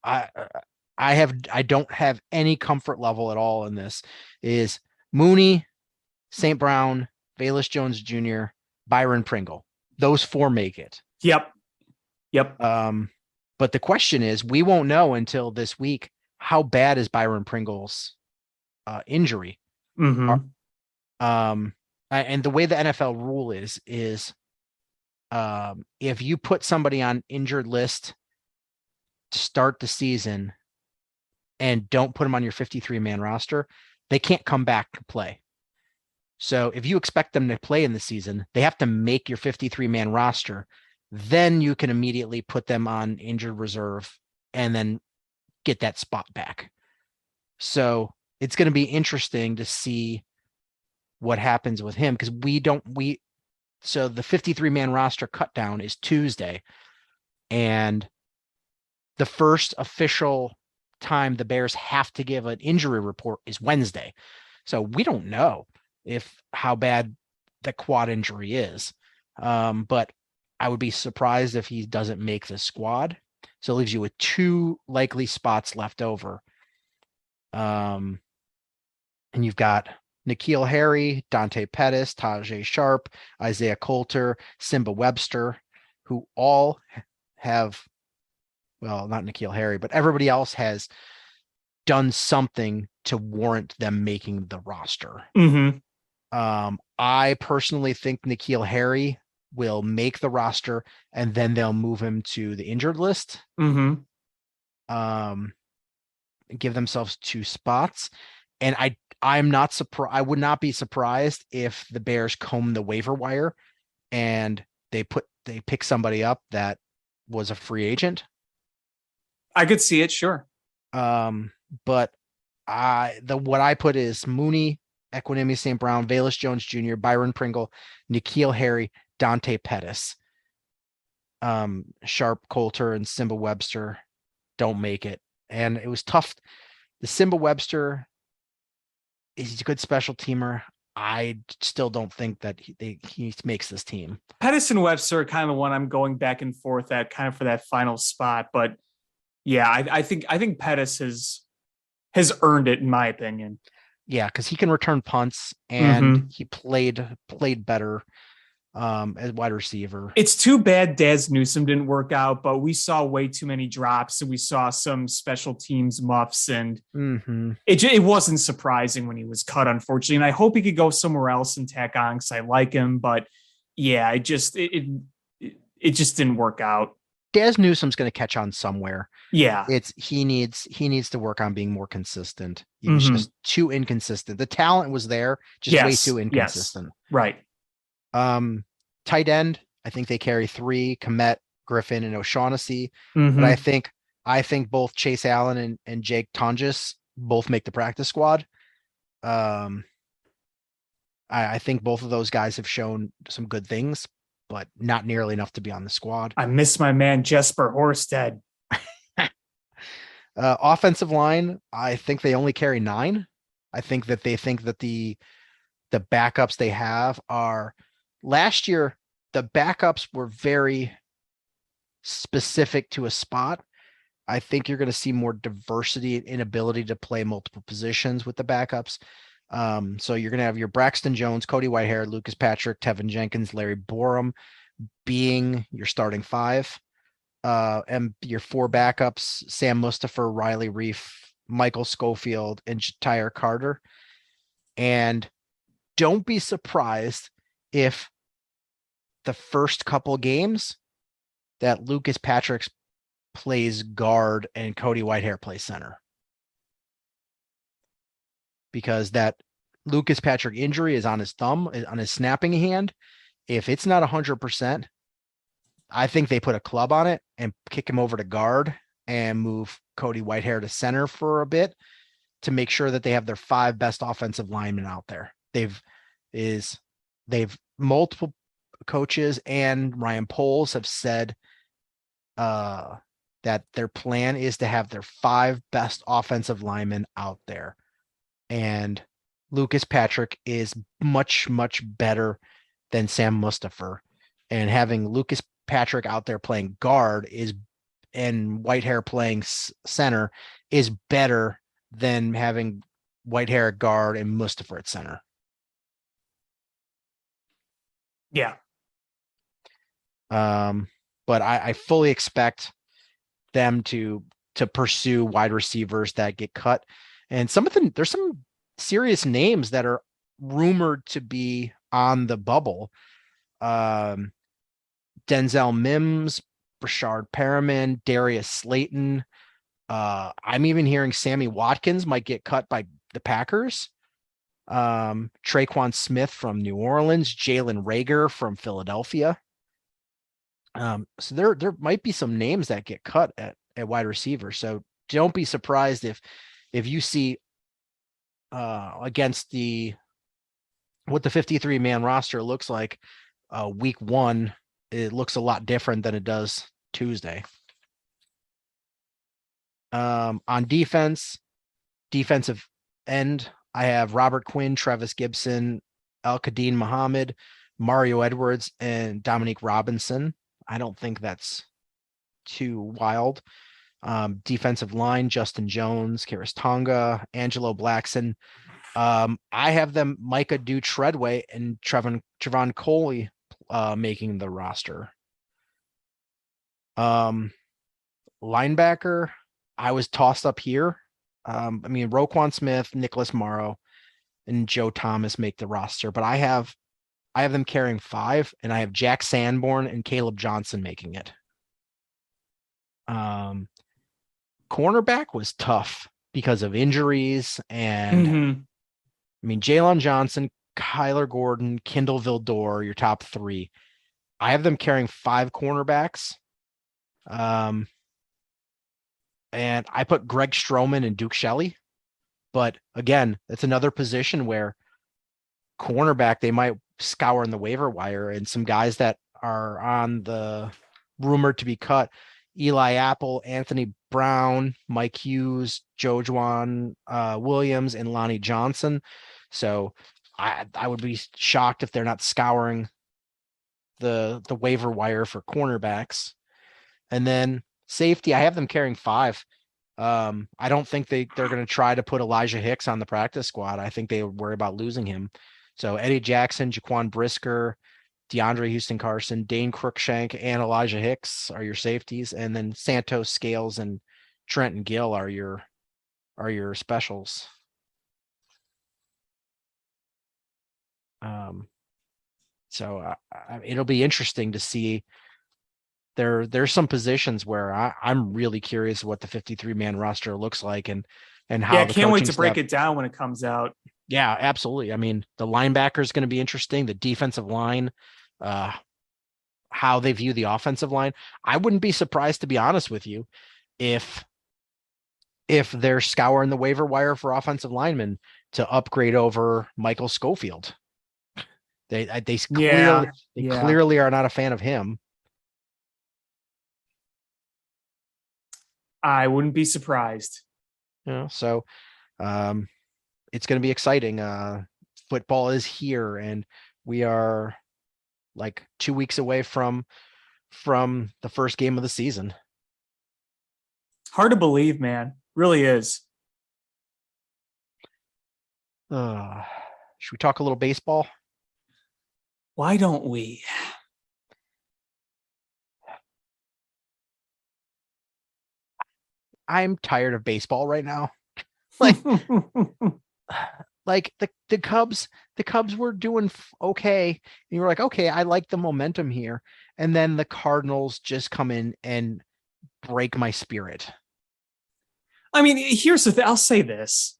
I don't have any comfort level at all in this. Is Mooney, St. Brown, Velus Jones Jr., Byron Pringle. Those four make it. Yep. But the question is, we won't know until this week, how bad is Byron Pringle's injury. Mm-hmm. And the way the NFL rule is if you put somebody on injured list to start the season and don't put them on your 53-man roster, they can't come back to play. So if you expect them to play in the season, they have to make your 53-man roster. Then you can immediately put them on injured reserve and then get that spot back. So it's going to be interesting to see what happens with him, because so the 53-man roster cut down is Tuesday, and the first official time the Bears have to give an injury report is Wednesday. So we don't know how bad the quad injury is. But I would be surprised if he doesn't make the squad. So it leaves you with two likely spots left over. And you've got N'Keal Harry, Dante Pettis, Tajay Sharp, Isaiah Coulter, Simba Webster, who all have, well, not N'Keal Harry, but everybody else has done something to warrant them making the roster. Mm-hmm. I personally think N'Keal Harry will make the roster, and then they'll move him to the injured list. Mm-hmm. Give themselves two spots. And I'm not surprised. I would not be surprised if the Bears comb the waiver wire and they pick somebody up that was a free agent. I could see it, sure. But what I put is Mooney, Equinemi St. Brown, Velus Jones Jr., Byron Pringle, N'Keal Harry, Dante Pettis, Sharp, Coulter, and Simba Webster don't make it. And it was tough. The Simba Webster, He's a good special teamer. I still don't think that he makes this team. Pettis and Webster are kind of the one I'm going back and forth at, kind of for that final spot. But yeah, I think Pettis has earned it in my opinion. Yeah, because he can return punts and he played better as wide receiver. It's too bad Daz Newsome didn't work out, but we saw way too many drops and we saw some special teams muffs, and it wasn't surprising when he was cut, unfortunately. And I hope he could go somewhere else and tack on because I like him, but yeah, it just didn't work out. Daz Newsome's going to catch on somewhere. Yeah, he needs to work on being more consistent. He was just too inconsistent. The talent was there, just way too inconsistent. Yes. Right. Tight end, I think they carry 3: Kmet, Griffin, and O'Shaughnessy. But I think both Chase Allen and Jake Tonjes both make the practice squad. I think both of those guys have shown some good things, but not nearly enough to be on the squad. I miss my man Jesper Horsted. Offensive line, I think they only carry 9. I think that they think that the backups they have are, last year, the backups were very specific to a spot. I think you're going to see more diversity in ability to play multiple positions with the backups. So you're going to have your Braxton Jones, Cody Whitehair, Lucas Patrick, Tevin Jenkins, Larry Borum being your starting 5. And your 4 backups, Sam Mustipher, Riley Reif, Michael Schofield, and Tyre Carter. And don't be surprised if the first couple games that Lucas Patrick plays guard and Cody Whitehair plays center. Because that Lucas Patrick injury is on his thumb, on his snapping hand. If it's not 100%, I think they put a club on it and kick him over to guard and move Cody Whitehair to center for a bit to make sure that they have their 5 best offensive linemen out there. They've multiple coaches and Ryan Poles have said that their plan is to have their 5 best offensive linemen out there. And Lucas Patrick is much, much better than Sam Mustipher. And having Lucas Patrick out there playing guard and Whitehair playing center is better than having Whitehair at guard and Mustipher at center. Yeah. But I fully expect them to pursue wide receivers that get cut. And there's some serious names that are rumored to be on the bubble. Denzel Mims, Brashard Perriman, Darius Slayton. I'm even hearing Sammy Watkins might get cut by the Packers. Traquan Smith from New Orleans, Jalen Reagor from Philadelphia. So there might be some names that get cut at wide receiver. So don't be surprised if you see against what the 53-man roster looks like week 1, it looks a lot different than it does Tuesday. On defensive end, I have Robert Quinn, Travis Gibson, Al-Qadim Muhammad, Mario Edwards, and Dominique Robinson. I don't think that's too wild. Defensive line, Justin Jones, Karis Tonga, Angelo Blackson. I have them Micah Dew Treadway and Trevon Coley making the roster. Linebacker, I was tossed up here. Roquan Smith, Nicholas Morrow, and Joe Thomas make the roster, but I have them carrying 5, and I have Jack Sanborn and Caleb Johnson making it. Cornerback was tough because of injuries, and Jalen Johnson, Kyler Gordon, Kendall Vildor, your top 3. I have them carrying 5 cornerbacks. And I put Greg Stroman and Duke Shelley. But again, it's another position where cornerback, they might scour in the waiver wire, and some guys that are on the rumored to be cut. Eli Apple, Anthony Brown, Mike Hughes, Jojuan Williams, and Lonnie Johnson. So I would be shocked if they're not scouring the waiver wire for cornerbacks. And then safety, I have them carrying 5. I don't think they're going to try to put Elijah Hicks on the practice squad. I think they worry about losing him. So Eddie Jackson, Jaquan Brisker, DeAndre Houston Carson, Dane Cruikshank, and Elijah Hicks are your safeties. And then Santos, Scales, and Trenton Gill are your specials. So it'll be interesting to see. There's some positions where I'm really curious what the 53-man roster looks like and how. Yeah, I can't wait to break it down when it comes out. Yeah, absolutely. I mean, the linebacker is going to be interesting. The defensive line, how they view the offensive line. I wouldn't be surprised, to be honest with you, if they're scouring the waiver wire for offensive linemen to upgrade over Michael Schofield. They clearly are not a fan of him. I wouldn't be surprised. So it's going to be exciting. Football is here, and we are like 2 weeks away from the first game of the season. Hard to believe, man. Really is. Should we talk a little baseball? Why don't we? I'm tired of baseball right now. Like the Cubs were doing okay. And you were like, okay, I like the momentum here. And then the Cardinals just come in and break my spirit. I mean, here's the thing. I'll say this.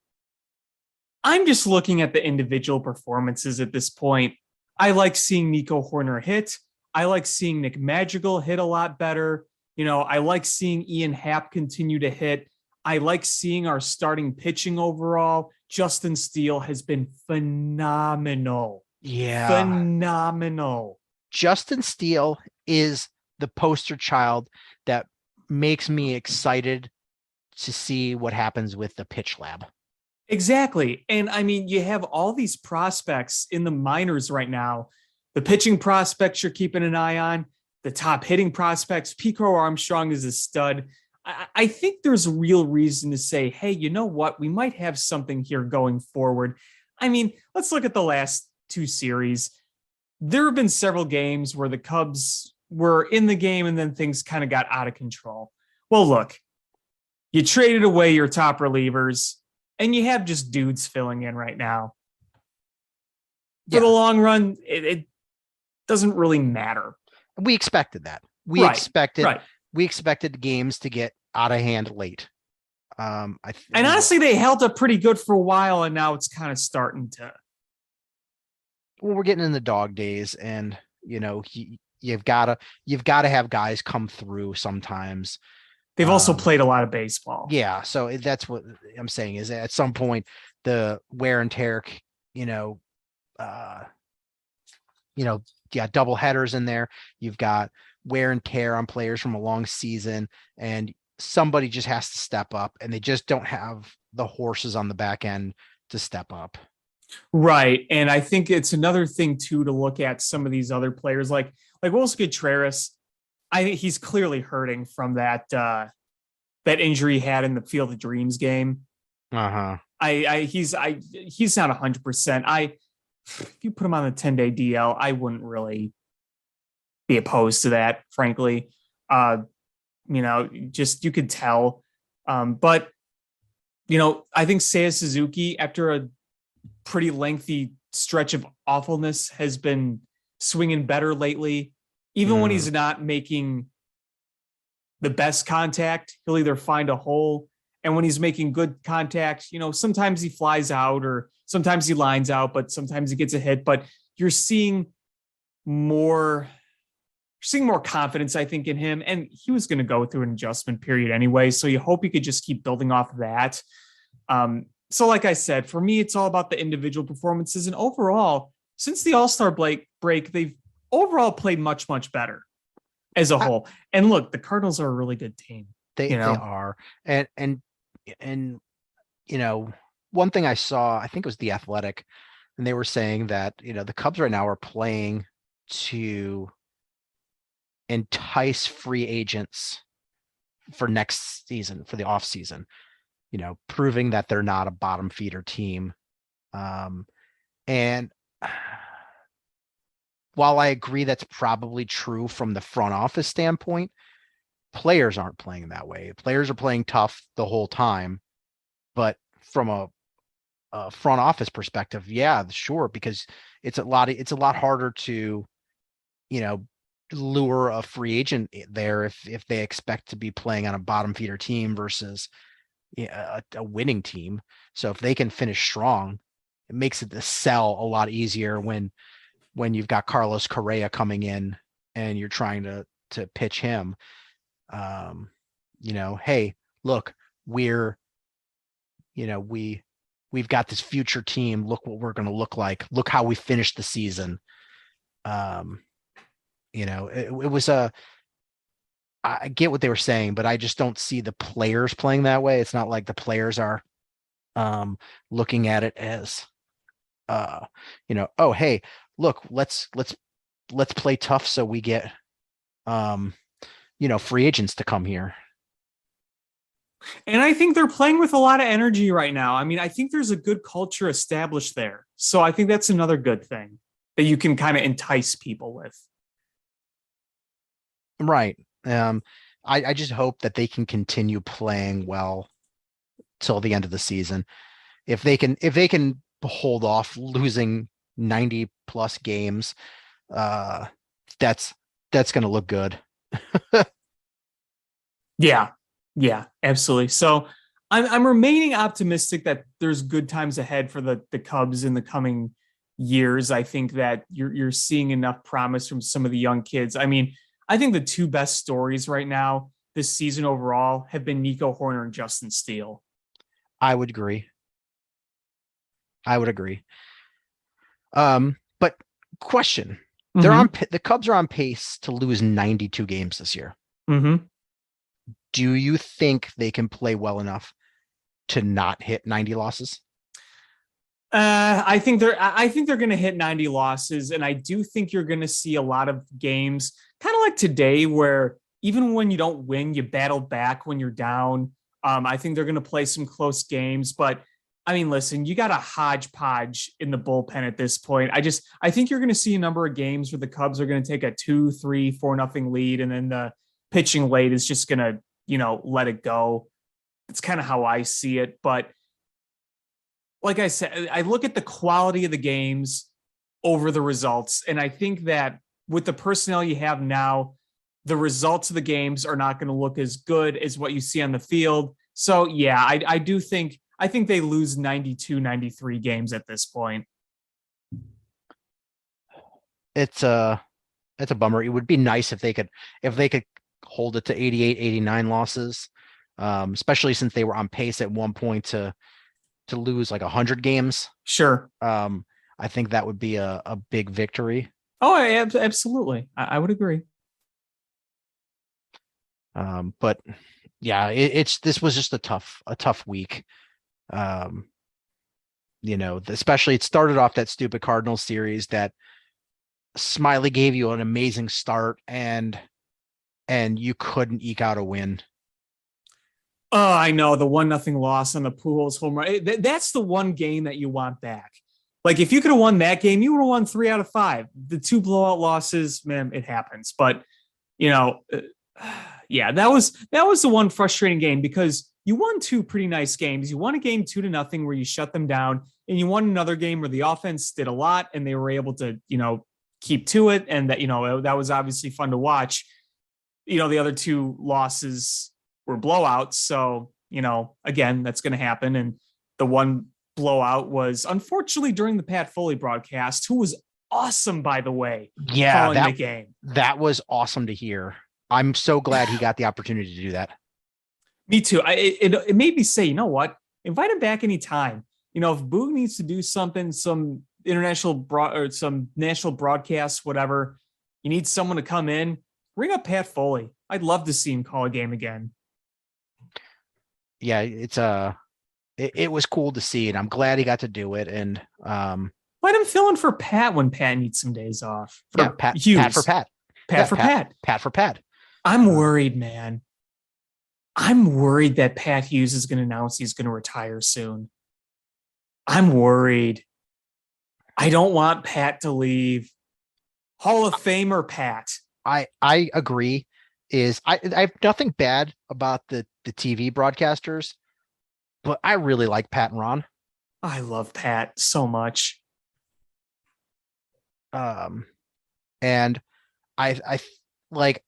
I'm just looking at the individual performances at this point. I like seeing Nico Horner hit. I like seeing Nick Madrigal hit a lot better. I like seeing Ian Happ continue to hit. I like seeing our starting pitching overall. Justin Steele has been phenomenal. Yeah. Phenomenal. Justin Steele is the poster child that makes me excited to see what happens with the pitch lab. Exactly. And I mean, you have all these prospects in the minors right now. The pitching prospects you're keeping an eye on, the top hitting prospects. Pico Armstrong is a stud. I think there's real reason to say, hey, you know what? We might have something here going forward. I mean, let's look at the last 2 series. There have been several games where the Cubs were in the game and then things kind of got out of control. Well, look, you traded away your top relievers and you have just dudes filling in right now. For the long run, it doesn't really matter. We expected that. We expected games to get out of hand late. And honestly, they held up pretty good for a while, and now it's kind of starting to. Well, we're getting in the dog days, and you've got to have guys come through sometimes. They've also played a lot of baseball. Yeah, so that's what I'm saying is at some point the wear and tear, double headers in there. You've got wear and tear on players from a long season, and somebody just has to step up, and they just don't have the horses on the back end to step up. Right. And I think it's another thing too, to look at some of these other players like Wilson Contreras. I think he's clearly hurting from that injury he had in the Field of Dreams game. He's not 100%. If you put him on the 10-day DL, I wouldn't really be opposed to that, frankly. Just you could tell. But I think Seiya Suzuki, after a pretty lengthy stretch of awfulness, has been swinging better lately. Even when he's not making the best contact, he'll either find a hole. And when he's making good contact, sometimes he flies out or sometimes he lines out, but sometimes he gets a hit. But you're seeing more confidence, I think, in him. And he was going to go through an adjustment period anyway. So you hope he could just keep building off of that. So like I said, for me, it's all about the individual performances. And overall, since the All-Star break, they've overall played much, much better. as a whole. And look, the Cardinals are a really good team. They are. And one thing I saw, I think it was The Athletic, and they were saying that, the Cubs right now are playing to entice free agents for next season, for the off season, proving that they're not a bottom feeder team. And while I agree that's probably true from the front office standpoint, players aren't playing that way. Players are playing tough the whole time, but from a front office perspective, yeah, sure, because it's a lot harder to, lure a free agent there if they expect to be playing on a bottom feeder team versus a winning team. So if they can finish strong, it makes it to sell a lot easier when you've got Carlos Correa coming in and you're trying to pitch him. Hey, look, we've got this future team. Look what we're going to look like. Look how we finished the season. It was I get what they were saying, but I just don't see the players playing that way. It's not like the players are looking at it as, oh, hey, look, let's play tough so we get, free agents to come here. And I think they're playing with a lot of energy right now. I mean, I think there's a good culture established there. So I think that's another good thing that you can kind of entice people with. Right. I just hope that they can continue playing well till the end of the season. If they can hold off losing 90 plus games, that's going to look good. Yeah, absolutely. So I'm remaining optimistic that there's good times ahead for the Cubs in the coming years. I think that you're seeing enough promise from some of the young kids. I mean, I think the two best stories right now this season overall have been Nico Horner and Justin Steele. I would agree. But question: the Cubs are on pace to lose 92 games this year. Mm-hmm. Do you think they can play well enough to not hit 90 losses? I think they're going to hit 90 losses, and I do think you're going to see a lot of games, kind of like today, where even when you don't win, you battle back when you're down. I think they're going to play some close games, but I mean, listen, you got a hodgepodge in the bullpen at this point. I think you're going to see a number of games where the Cubs are going to take a 2-3, 4-0 lead, and then the pitching late is just going to, let it go. It's kind of how I see it, but like I said, I look at the quality of the games over the results. And I think that with the personnel you have now, the results of the games are not going to look as good as what you see on the field. So yeah, I think they lose 92, 93 games at this point. It's a bummer. It would be nice if they could hold it to 88, 89 losses, especially since they were on pace at one point to lose like 100 games. Sure. I think that would be a big victory. Oh, absolutely. I would agree. But yeah, this was just a tough week. Especially it started off that stupid Cardinals series that Smiley gave you an amazing start and you couldn't eke out a win. Oh, I know, the 1-0 loss on the Pujols home run. That's the one game that you want back. Like if you could have won that game, you would have won 3 out of 5. The 2 blowout losses, man, it happens. But yeah, that was the one frustrating game because you won 2 pretty nice games. You won a game 2-0 where you shut them down, and you won another game where the offense did a lot and they were able to, keep to it. And that, that was obviously fun to watch. The other 2 losses were blowouts. So, again, that's going to happen. And the one blowout was unfortunately during the Pat Foley broadcast, who was awesome, by the way. Yeah, calling the game. That was awesome to hear. I'm so glad he got the opportunity to do that. Me too. It made me say, you know what? Invite him back anytime. If Boog needs to do something, some international or some national broadcasts, whatever, you need someone to come in, Ring up Pat Foley. I'd love to see him call a game again. Yeah, it was cool to see, and I'm glad he got to do it. And let him fill in for Pat when Pat needs some days off. Pat for Pat. Pat for Pat. Pat for Pat. I'm worried, man. I'm worried that Pat Hughes is going to announce he's going to retire soon. I'm worried. I don't want Pat to leave. Hall of Famer Pat. I agree. I have nothing bad about the TV broadcasters, but I really like Pat and Ron. I love Pat so much. And I like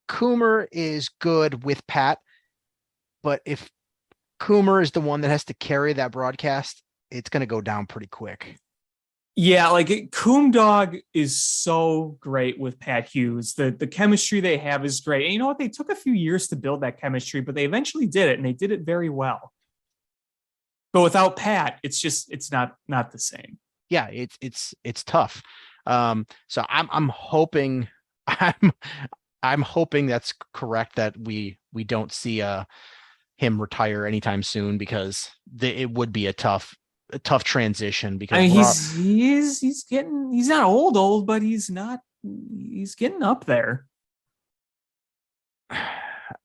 Coomer is good with Pat, but if Coomer is the one that has to carry that broadcast, it's going to go down pretty quick. Yeah, like Coom Dog is so great with Pat Hughes. The chemistry they have is great. And you know what? They took a few years to build that chemistry, but they eventually did it, and they did it very well. But without Pat, it's not the same. Yeah, it's tough. So I'm hoping I'm hoping that's correct, that we don't see him retire anytime soon, because it would be a tough transition. Because I mean, he's not old, but he's getting up there.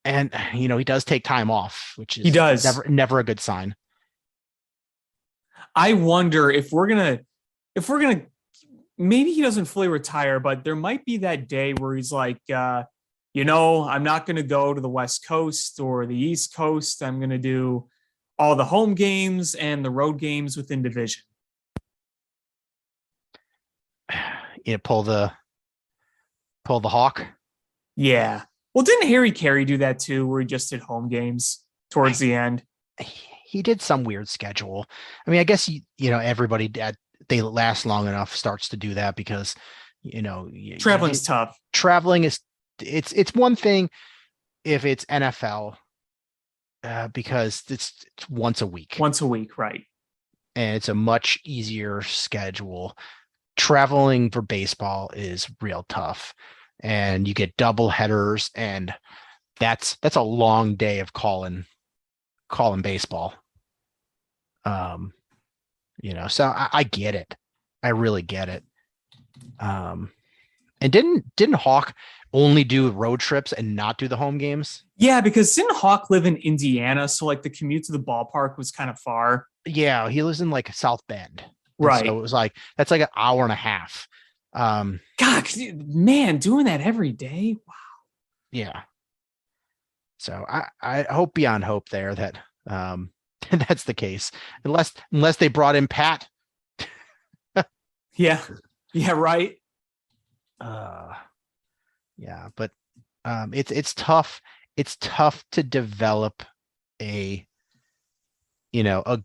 And he does take time off, which is he does never a good sign. I wonder if we're gonna maybe he doesn't fully retire, but there might be that day where he's like, I'm not going to go to the West Coast or the East Coast. I'm going to do all the home games and the road games within division. Pull the hawk. Yeah. Well, didn't Harry Carey do that too, where he just did home games towards the end? He did some weird schedule. I mean, I guess everybody they last long enough starts to do that, because traveling's tough. Traveling is it's one thing if it's NFL, because it's once a week, right? And it's a much easier schedule. Traveling for baseball is real tough, and you get double headers, and that's a long day of calling baseball. So I get it. I really get it. And didn't Hawk only do road trips and not do the home games? Yeah, because didn't Hawk live in Indiana? So like the commute to the ballpark was kind of far. Yeah, he lives in like South Bend. Right. So it was like, that's like an hour and a half. God, man, doing that every day. Wow. Yeah. So I hope beyond hope there that that's the case. Unless they brought in Pat. Yeah. Yeah, right. Yeah, but it's tough. It's tough to develop a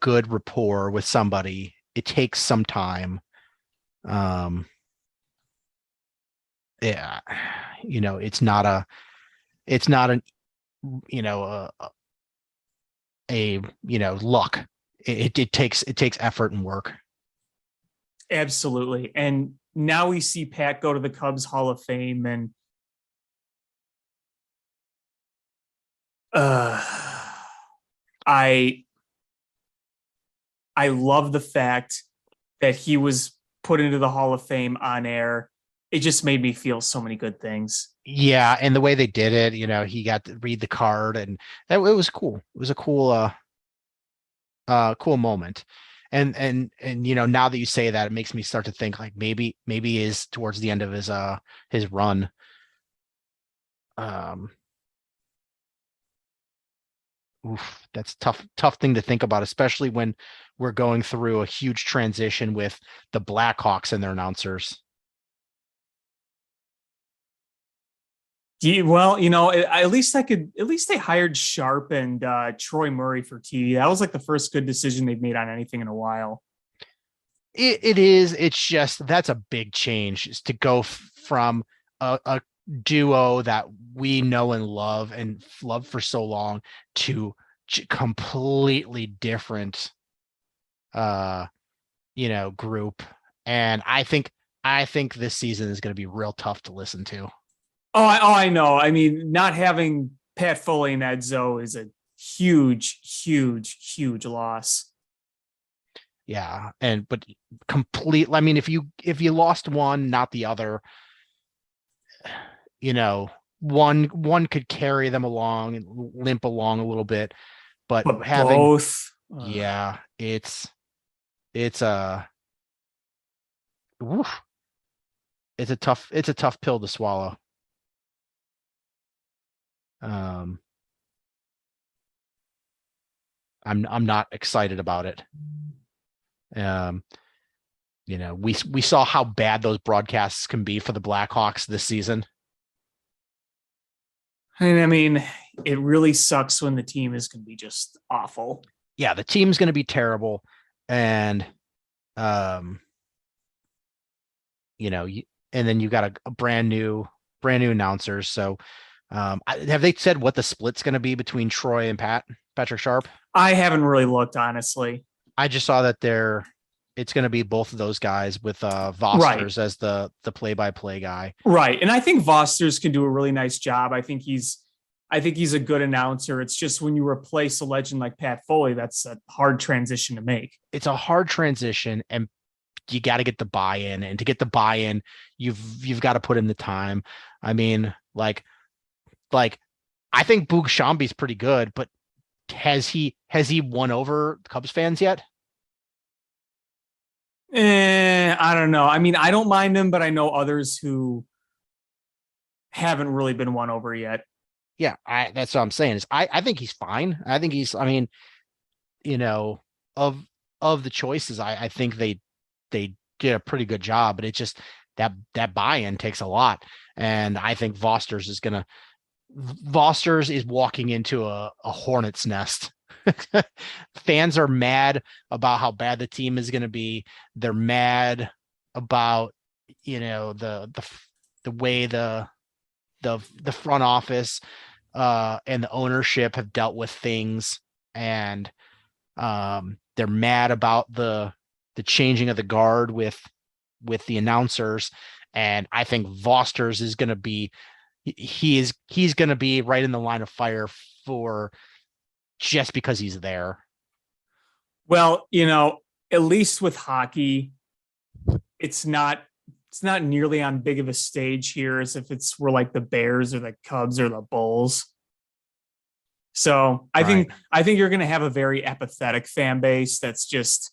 good rapport with somebody. It takes some time. Yeah, it's not luck. It takes effort and work. Absolutely. And now we see Pat go to the Cubs Hall of Fame, and I love the fact that he was put into the Hall of Fame on air. It just made me feel so many good things. Yeah, and the way they did it, he got to read the card, and it was cool. It was a cool moment. And now that you say that, it makes me start to think like maybe is towards the end of his run. That's tough thing to think about, especially when we're going through a huge transition with the Blackhawks and their announcers. Well, at least they hired Sharp and Troy Murray for TV. That was like the first good decision they've made on anything in a while. It is. It's just, that's a big change, is to go from a duo that we know and love for so long to completely different, group. And I think this season is going to be real tough to listen to. I know. I mean, not having Pat Foley and Edzo is a huge, huge, huge loss. Yeah, but complete. I mean, if you lost one, not the other, one could carry them along and limp along a little bit, but having both, yeah, it's a oof, it's a tough pill to swallow. I'm not excited about it. We saw how bad those broadcasts can be for the Blackhawks this season. And I mean, it really sucks when the team is going to be just awful. Yeah, the team's going to be terrible, and and then you got a brand new announcers. So, have they said what the split's going to be between Troy and Patrick Sharp? I haven't really looked, honestly. I just saw that it's going to be both of those guys with Vosters as the play-by-play guy. Right. And I think Vosters can do a really nice job. I think he's a good announcer. It's just when you replace a legend like Pat Foley, that's a hard transition to make. It's a hard transition, and you got to get the buy-in, and to get the buy-in, you've got to put in the time. I mean, like I think Boog Shambi's pretty good, but has he won over Cubs fans yet? I don't know. I mean, I don't mind him, but I know others who haven't really been won over yet. Yeah, that's what I'm saying. I think he's fine. I think he's. I mean, of the choices, I think they did a pretty good job, but it's just that buy-in takes a lot, and I think Vosters is walking into a hornet's nest. Fans are mad about how bad the team is going to be. They're mad about the way the front office and the ownership have dealt with things, and they're mad about the changing of the guard with the announcers. And I think Vosters is going to be he's going to be right in the line of fire for just because he's there. Well, at least with hockey, it's not nearly on big of a stage here as if we're like the Bears or the Cubs or the Bulls. So I think you're going to have a very apathetic fan base. That's just,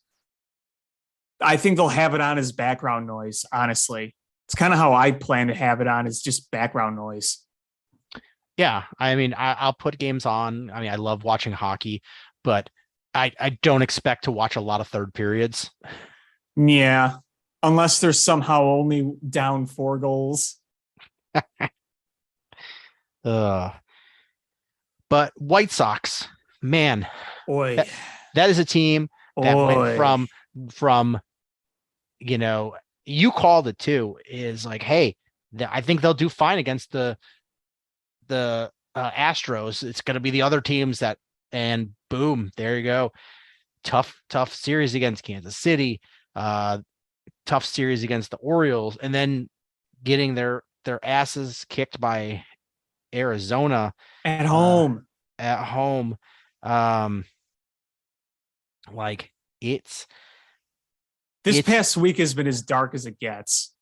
I think they'll have it on as background noise. Honestly, it's kind of how I plan to have it on, is just background noise. Yeah, I mean, I'll put games on. I mean, I love watching hockey, but I don't expect to watch a lot of third periods. Yeah, unless they're somehow only down 4 goals. But White Sox, man, Oy. That is a team that went from you called it too, is like, hey, I think they'll do fine against the Astros. It's going to be the other teams and boom, there you go. Tough series against Kansas City, tough series against the Orioles, and then getting their asses kicked by Arizona at home. Like this past week has been as dark as it gets.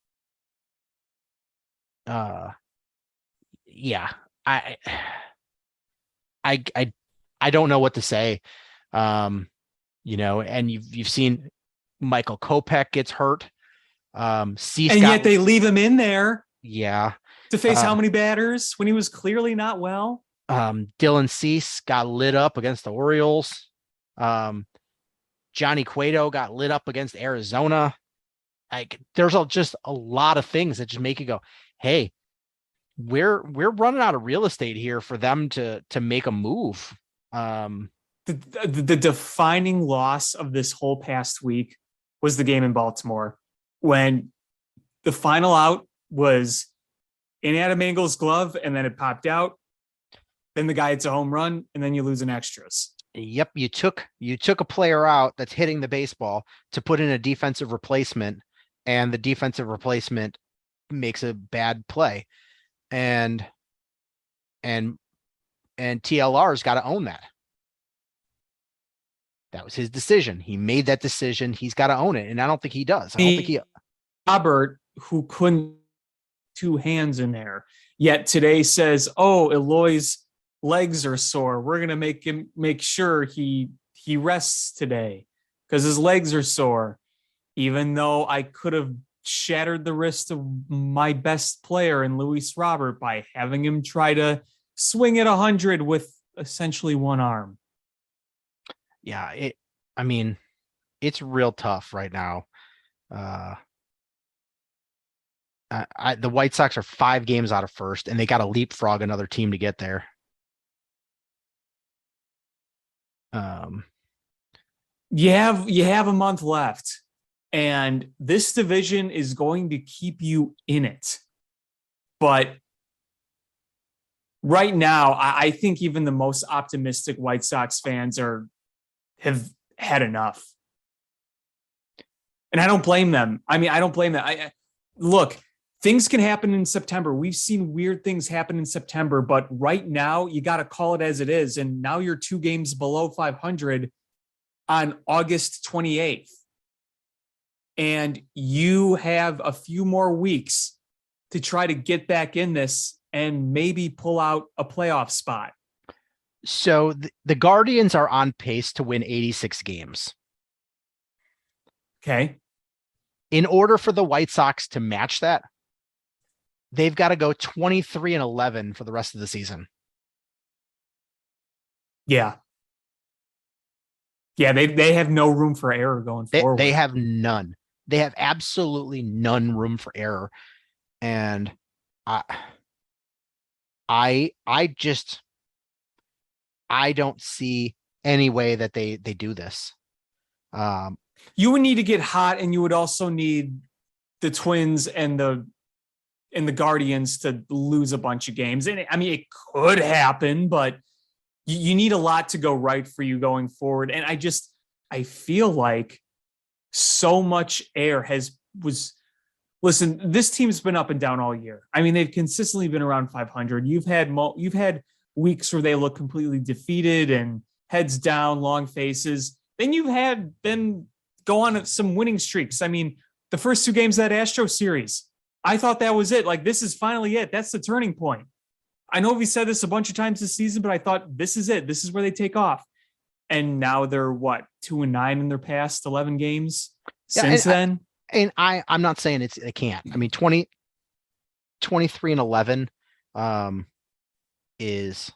Yeah. I don't know what to say. And you've seen Michael Kopech gets hurt. Yet they leave him in there. Yeah. To face how many batters when he was clearly not well? Dylan Cease got lit up against the Orioles. Johnny Cueto got lit up against Arizona. Like, there's just a lot of things that just make you go, hey, we're running out of real estate here for them to make a move. The defining loss of this whole past week was the game in Baltimore, when the final out was in Adam Engel's glove and then it popped out. Then the guy hits a home run and then you lose in extras. Yep. You took a player out that's hitting the baseball to put in a defensive replacement, and the defensive replacement makes a bad play. and TLR's got to own that. That was his decision. He made that decision. He's got to own it. And I don't think he does. I don't think he. Robert, who couldn't two hands in there, yet today says, "Oh, Eloy's legs are sore. We're gonna make sure he rests today because his legs are sore." Even though I could have shattered the wrist of my best player in Luis Robert by having him try to swing at 100 with essentially one arm. Yeah, it's real tough right now. The White Sox are 5 games out of first, and they got to leapfrog another team to get there. You have a month left, and this division is going to keep you in it. But right now, I think even the most optimistic White Sox fans have had enough. And I don't blame them. I don't blame them. Look, things can happen in September. We've seen weird things happen in September, but right now you got to call it as it is. And now you're 2 games below 500 on August 28th. And you have a few more weeks to try to get back in this and maybe pull out a playoff spot. So the Guardians are on pace to win 86 games. Okay. In order for the White Sox to match that, they've got to go 23-11 for the rest of the season. Yeah. Yeah, they have no room for error going forward. They have none. They have absolutely none room for error. And I don't see any way that they do this. You would need to get hot, and you would also need the Twins and the Guardians to lose a bunch of games. And it could happen, but you need a lot to go right for you going forward. And I feel like so much air listen, this team's been up and down all year. They've consistently been around 500. You've had weeks where they look completely defeated and heads down, long faces. Then you've had them go on some winning streaks. The first 2 games of that Astro series, I thought that was it. Like, this is finally it. That's the turning point. I know we said this a bunch of times this season, but I thought this is it. This is where they take off. And now they're 2-9 in their past 11 games since then. I'm not saying it can't. 23-11 is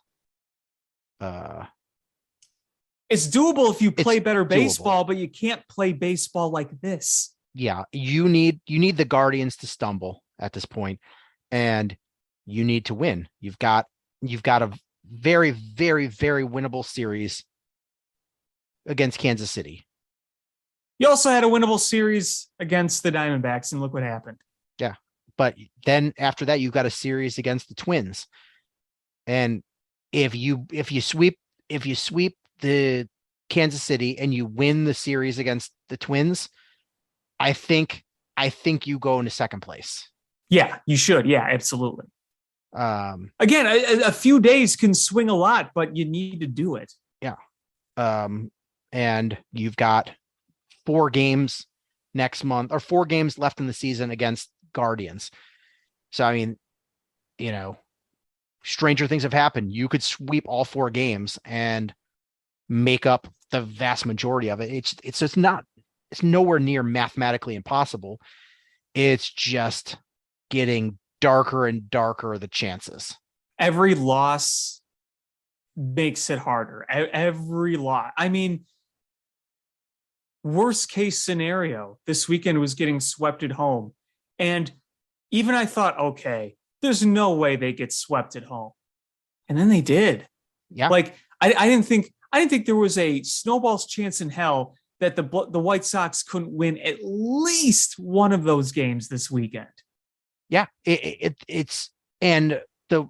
it's doable if you play better baseball, but you can't play baseball like this. Yeah, you need the Guardians to stumble at this point, and you need to win. You've got a very, very, very winnable series against Kansas City. You also had a winnable series against the Diamondbacks, and look what happened. Yeah, but then after that, you've got a series against the Twins, and if you sweep the Kansas City and you win the series against the Twins, I think you go into second place. Yeah, you should. Yeah, absolutely. Again, a few days can swing a lot, but you need to do it. Yeah. And you've got 4 games next month, or 4 games left in the season against Guardians. So, stranger things have happened. You could sweep all 4 games and make up the vast majority of it. It's nowhere near mathematically impossible. It's just getting darker and darker, the chances. Every loss makes it harder. Every loss. Worst case scenario, this weekend was getting swept at home. And even I thought, okay, there's no way they get swept at home. And then they did. Yeah. I didn't think there was a snowball's chance in hell that the White Sox couldn't win at least one of those games this weekend. Yeah, it's and to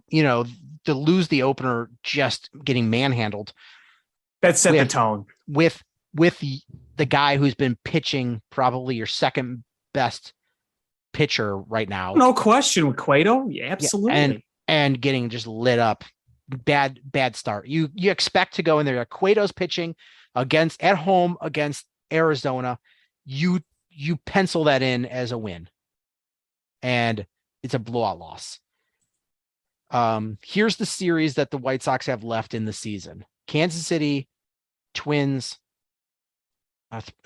lose the opener just getting manhandled. That set the tone with the guy who's been pitching probably your second best pitcher right now. No question with Cueto. Yeah, absolutely. and getting just lit up. Bad start. You expect to go in there. Cueto's pitching at home against Arizona. You pencil that in as a win, and it's a blowout loss. Here's the series that the White Sox have left in the season: Kansas City, Twins.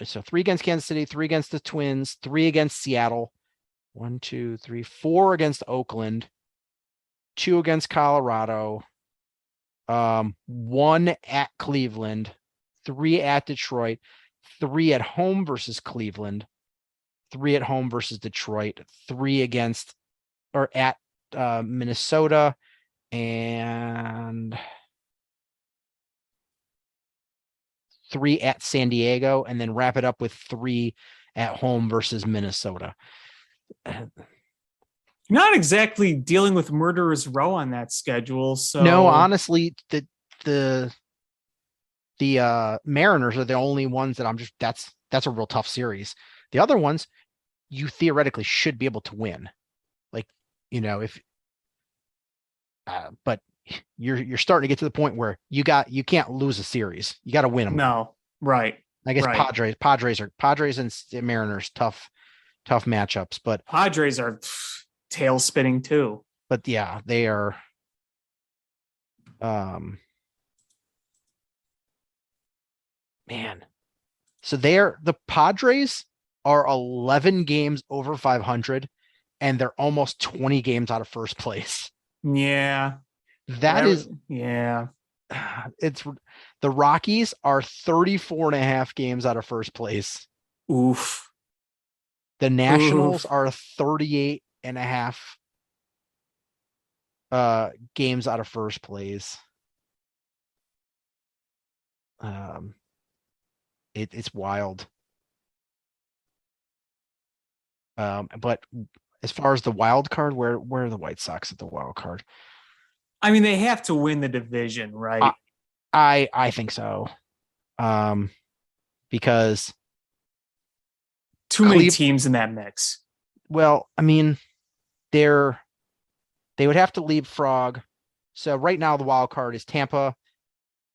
So 3 against Kansas City, 3 against the Twins, 3 against Seattle, 1, 2, 3, 4 against Oakland, 2 against Colorado, 1 at Cleveland, 3 at Detroit, 3 at home versus Cleveland, 3 at home versus Detroit, 3 against or at Minnesota, and 3 at San Diego, and then wrap it up with 3 at home versus Minnesota. Not exactly dealing with murderer's row on that schedule. So no, honestly, the Mariners are the only ones that that's a real tough series. The other ones you theoretically should be able to win. Like, if but you're starting to get to the point where you can't lose a series. You got to win them. No, right. I guess right. Padres and Mariners tough matchups, but Padres are tail spinning too. But yeah, they are. Man, so the Padres are 11 games over 500, and they're almost 20 games out of first place. Yeah. Yeah. It's the Rockies are 34 and a half games out of first place. Oof. The Nationals are 38 and a half games out of first place. It's wild. But as far as the wild card, where are the White Sox at the wild card? I mean, they have to win the division, right? I think so. Because too many teams in that mix. Well, I mean, they would have to leapfrog. So right now the wild card is Tampa,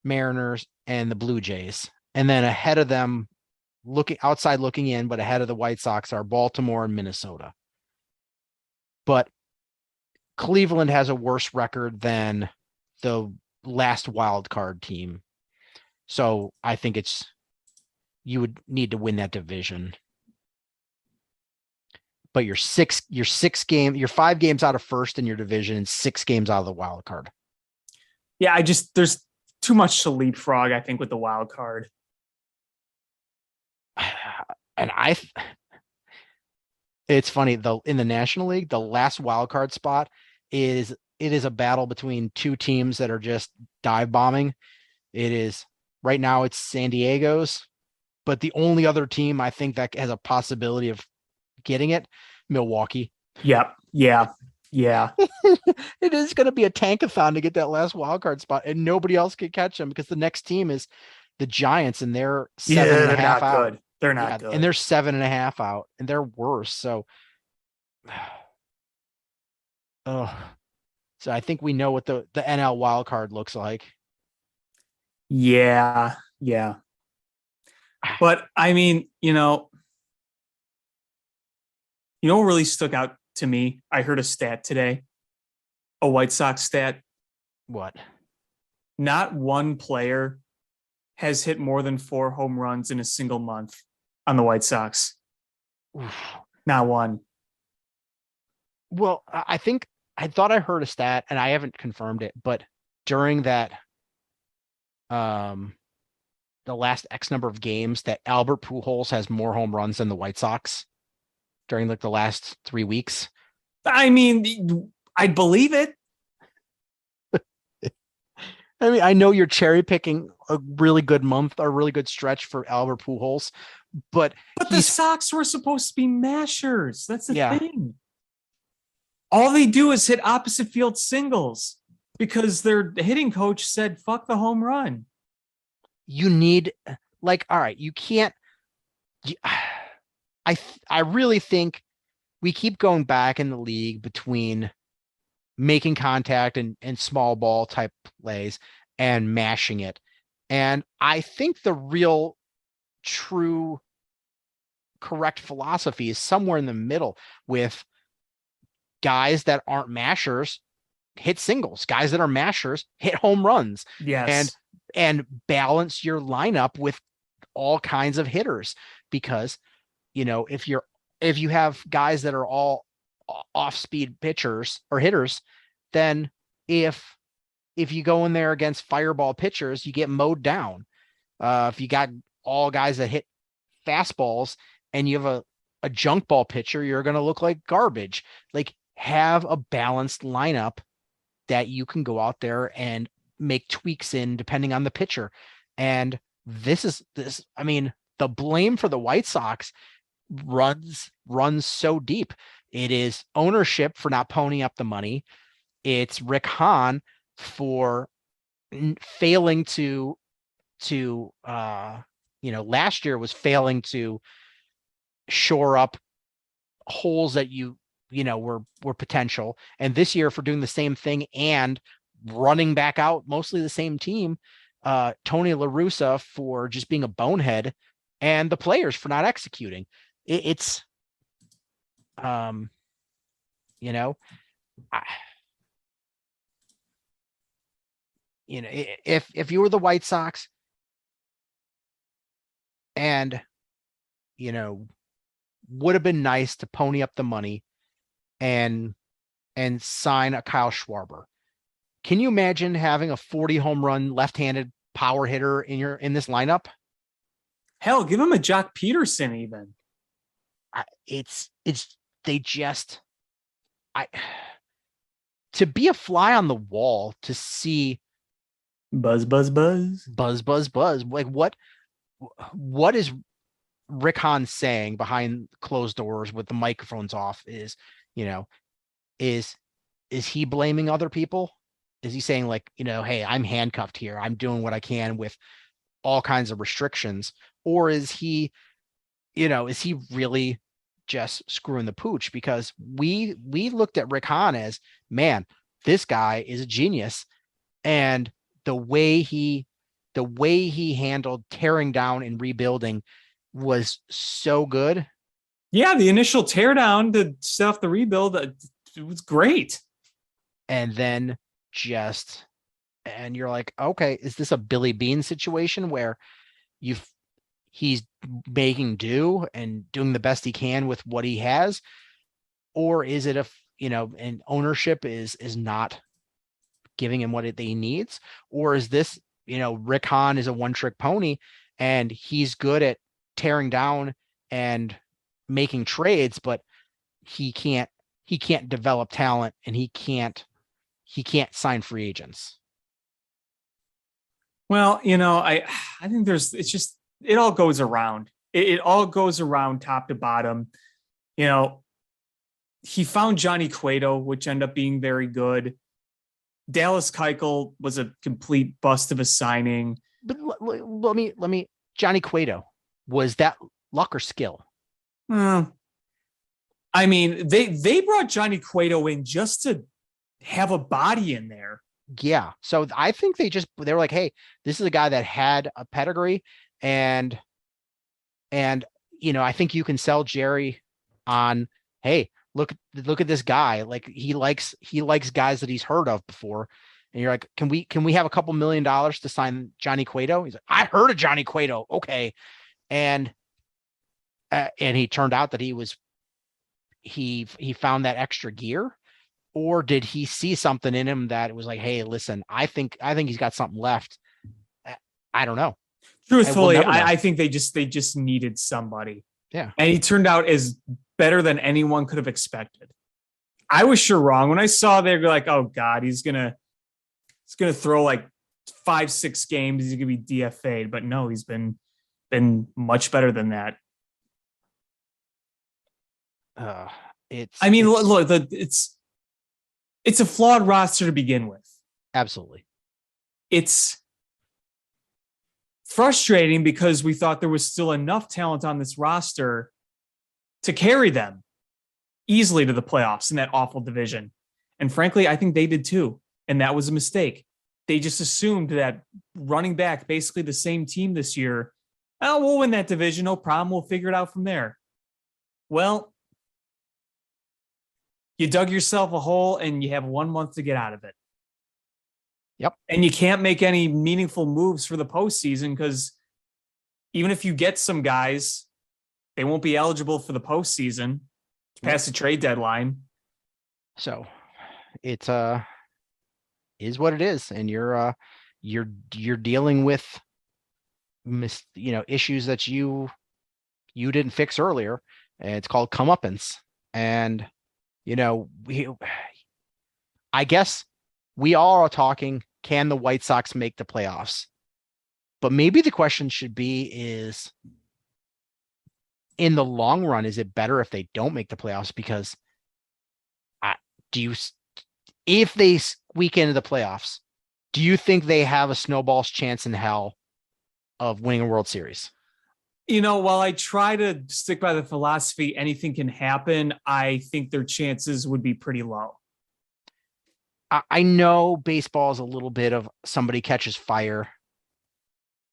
Mariners, and the Blue Jays. And then ahead of them, looking in, but ahead of the White Sox are Baltimore and Minnesota. But Cleveland has a worse record than the last wild card team. So I think you would need to win that division. But you're 5 games out of first in your division and 6 games out of the wild card. Yeah, there's too much to leapfrog, I think, with the wild card. And it's funny, in the National League, the last wild card spot is a battle between 2 teams that are just dive bombing. Right now it's San Diego's, but the only other team I think that has a possibility of getting it, Milwaukee. Yep. Yeah. It is going to be a tankathon to get that last wild card spot, and nobody else can catch them because the next team is the Giants, and they're 7.5 out. Good. They're not good. And they're 7.5 out, and they're worse. So, so I think we know what the NL wild card looks like. Yeah. But I mean, what really stuck out to me? I heard a stat today, a White Sox stat. What? Not one player has hit more than 4 home runs in a single month on the White Sox. Oof. Not one. Well, I thought I heard a stat, and I haven't confirmed it, but during that, the last X number of games, that Albert Pujols has more home runs than the White Sox during the last 3 weeks. I mean, I'd believe it. I mean, I know you're cherry picking a really good month, a really good stretch for Albert Pujols, but the Sox were supposed to be mashers. That's the thing. All they do is hit opposite field singles because their hitting coach said, fuck the home run. You need, all right, you can't. I really think we keep going back in the league between making contact and small ball type plays and mashing it. And I think the real true correct philosophy is somewhere in the middle, with guys that aren't mashers hit singles, guys that are mashers hit home runs. Yes. And balance your lineup with all kinds of hitters, because if you have guys that are all off-speed pitchers or hitters, then if you go in there against fireball pitchers, you get mowed down. If you got all guys that hit fastballs and you have a junk ball pitcher, you're going to look like garbage. Like, have a balanced lineup that you can go out there and make tweaks in depending on the pitcher. And the blame for the White Sox runs so deep. It is ownership for not ponying up the money. It's Rick Hahn for failing to last year was failing to shore up holes that were potential, and this year for doing the same thing and running back out mostly the same team. Tony La Russa for just being a bonehead, and the players for not executing. If you were the White Sox and, would have been nice to pony up the money and sign a Kyle Schwarber. Can you imagine having a 40 home run left-handed power hitter in this lineup? Hell, give him a Jock Peterson even. To be a fly on the wall, to see buzz, buzz, buzz, buzz, buzz, buzz. Like, what is Rick Hahn saying behind closed doors with the microphones off? Is he blaming other people? Is he saying, like, hey, I'm handcuffed here, I'm doing what I can with all kinds of restrictions? Or is he really just screwing the pooch? Because we looked at Rick Hahn as, man, this guy is a genius. And the way he handled tearing down and rebuilding was so good. Yeah, the initial teardown to set off the rebuild, it was great. And then and you're like, okay, is this a Billy Beane situation where he's making do and doing the best he can with what he has? Or is it and ownership is not giving him what he needs? Or is this, Rick Hahn is a one-trick pony and he's good at tearing down and making trades, but he can't develop talent, and he can't sign free agents? Well, I think it all goes around. It all goes around top to bottom. He found Johnny Cueto, which ended up being very good. Dallas Keuchel was a complete bust of a signing. But let me Johnny Cueto, was that luck or skill? They brought Johnny Cueto in just to have a body in there. Yeah. So I think they were like, hey, this is a guy that had a pedigree, and I think you can sell Jerry on, hey, look at this guy. Like, he likes guys that he's heard of before. And you're like, can we have a couple $1 million to sign Johnny Cueto? He's like, I heard of Johnny Cueto. Okay. And he turned out that he found that extra gear. Or did he see something in him that it was like, hey, listen, I think he's got something left. I don't know. Truthfully, I think they just needed somebody. Yeah. And he turned out as better than anyone could have expected. I was sure wrong. When I saw they're like, oh God, he's gonna throw like 5-6 games, he's gonna be DFA'd. But no, he's been much better than that. It's a flawed roster to begin with. Absolutely. It's frustrating because we thought there was still enough talent on this roster to carry them easily to the playoffs in that awful division. And frankly, I think they did too. And that was a mistake. They just assumed that running back, basically the same team this year, oh, we'll win that division. No problem. We'll figure it out from there. Well, you dug yourself a hole and you have 1 month to get out of it. Yep. And you can't make any meaningful moves for the postseason because even if you get some guys, they won't be eligible for the postseason past the trade deadline. So it's is what it is, and you're dealing with issues that you didn't fix earlier, and it's called comeuppance. And I guess we all are talking, can the White Sox make the playoffs? But maybe the question should be is, in the long run, is it better if they don't make the playoffs? Because if they squeak into the playoffs, do you think they have a snowball's chance in hell of winning a World Series? While I try to stick by the philosophy, anything can happen, I think their chances would be pretty low. I know baseball is a little bit of somebody catches fire,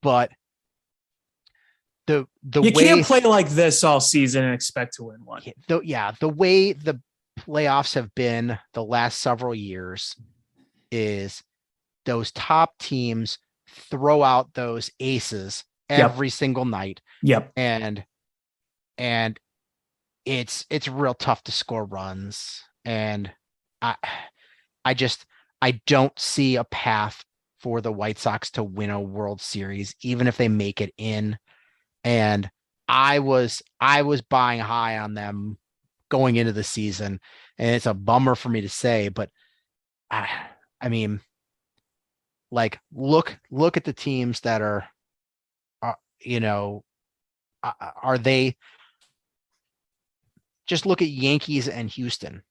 but the you way, can't play like this all season and expect to win one. The way the playoffs have been the last several years is those top teams throw out those aces every single night. Yep. And it's real tough to score runs. And I don't see a path for the White Sox to win a World Series, even if they make it in. And I was buying high on them going into the season, and it's a bummer for me to say, but I mean, like, look at the teams that are they, just look at Yankees and Houston.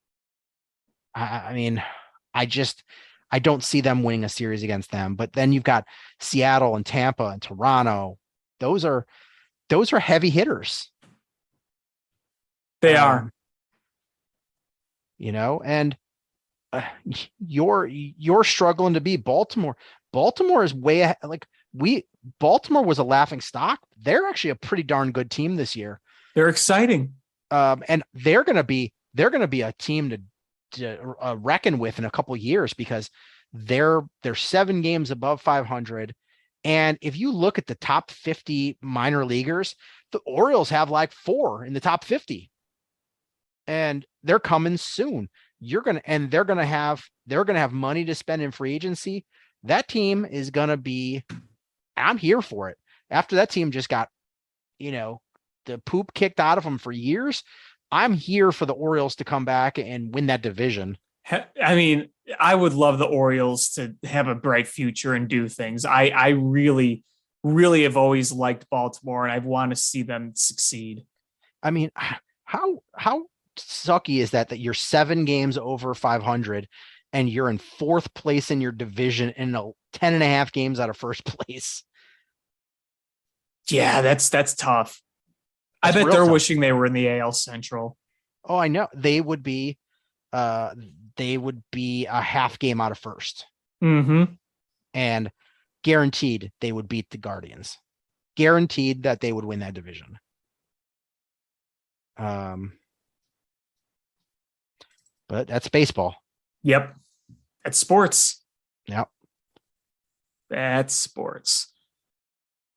I mean, I don't see them winning a series against them. But then you've got Seattle and Tampa and Toronto. Those are heavy hitters. They are. And you're struggling to beat Baltimore. Baltimore is way Baltimore was a laughing stock. They're actually a pretty darn good team this year. They're exciting. And they're going to be a team to reckon with in a couple of years, because they're 7 games above 500. And if you look at the top 50 minor leaguers, the Orioles have like 4 in the top 50. And they're coming soon. They're going to have money to spend in free agency. That team is going to be, I'm here for it. After that team just got, the poop kicked out of them for years, I'm here for the Orioles to come back and win that division. I mean, I would love the Orioles to have a bright future and do things. I really, really have always liked Baltimore, and I want to see them succeed. I mean, how sucky is that you're 7 games over 500 and you're in 4th place in your division and 10 and a half games out of first place? Yeah, that's tough. I bet they're wishing they were in the AL Central. Oh, I know. They would be a half game out of first. Mm-hmm. And guaranteed they would beat the Guardians. Guaranteed that they would win that division. But that's baseball. Yep. That's sports. Yep. That's sports.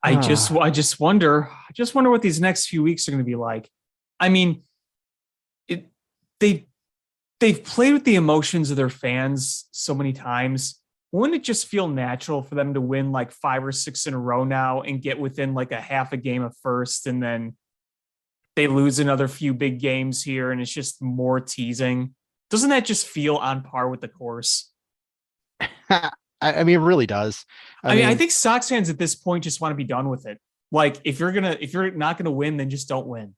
I just wonder what these next few weeks are going to be like. I mean, they've played with the emotions of their fans so many times. Wouldn't it just feel natural for them to win like 5 or 6 in a row now and get within like a half a game of first, and then they lose another few big games here and it's just more teasing? Doesn't that just feel on par with the course? I mean, it really does. I mean, I think Sox fans at this point just want to be done with it. Like, if you're not gonna win, then just don't win.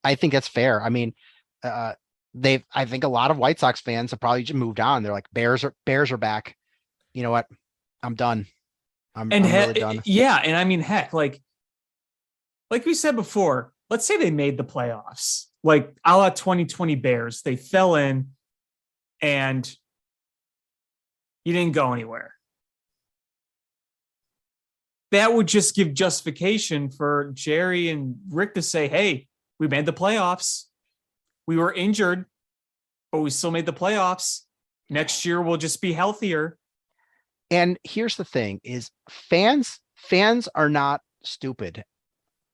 I think that's fair. I mean, I think a lot of White Sox fans have probably just moved on. They're like, Bears are back. You know what? I'm done. I'm really done. Yeah, and I mean, heck, like we said before, let's say they made the playoffs, like a la 2020 Bears. They fell in. and you didn't go anywhere. That would just give justification for Jerry and Rick to say, hey, we made the playoffs. We were injured, but we still made the playoffs. Next year, we'll just be healthier. And here's the thing is fans are not stupid.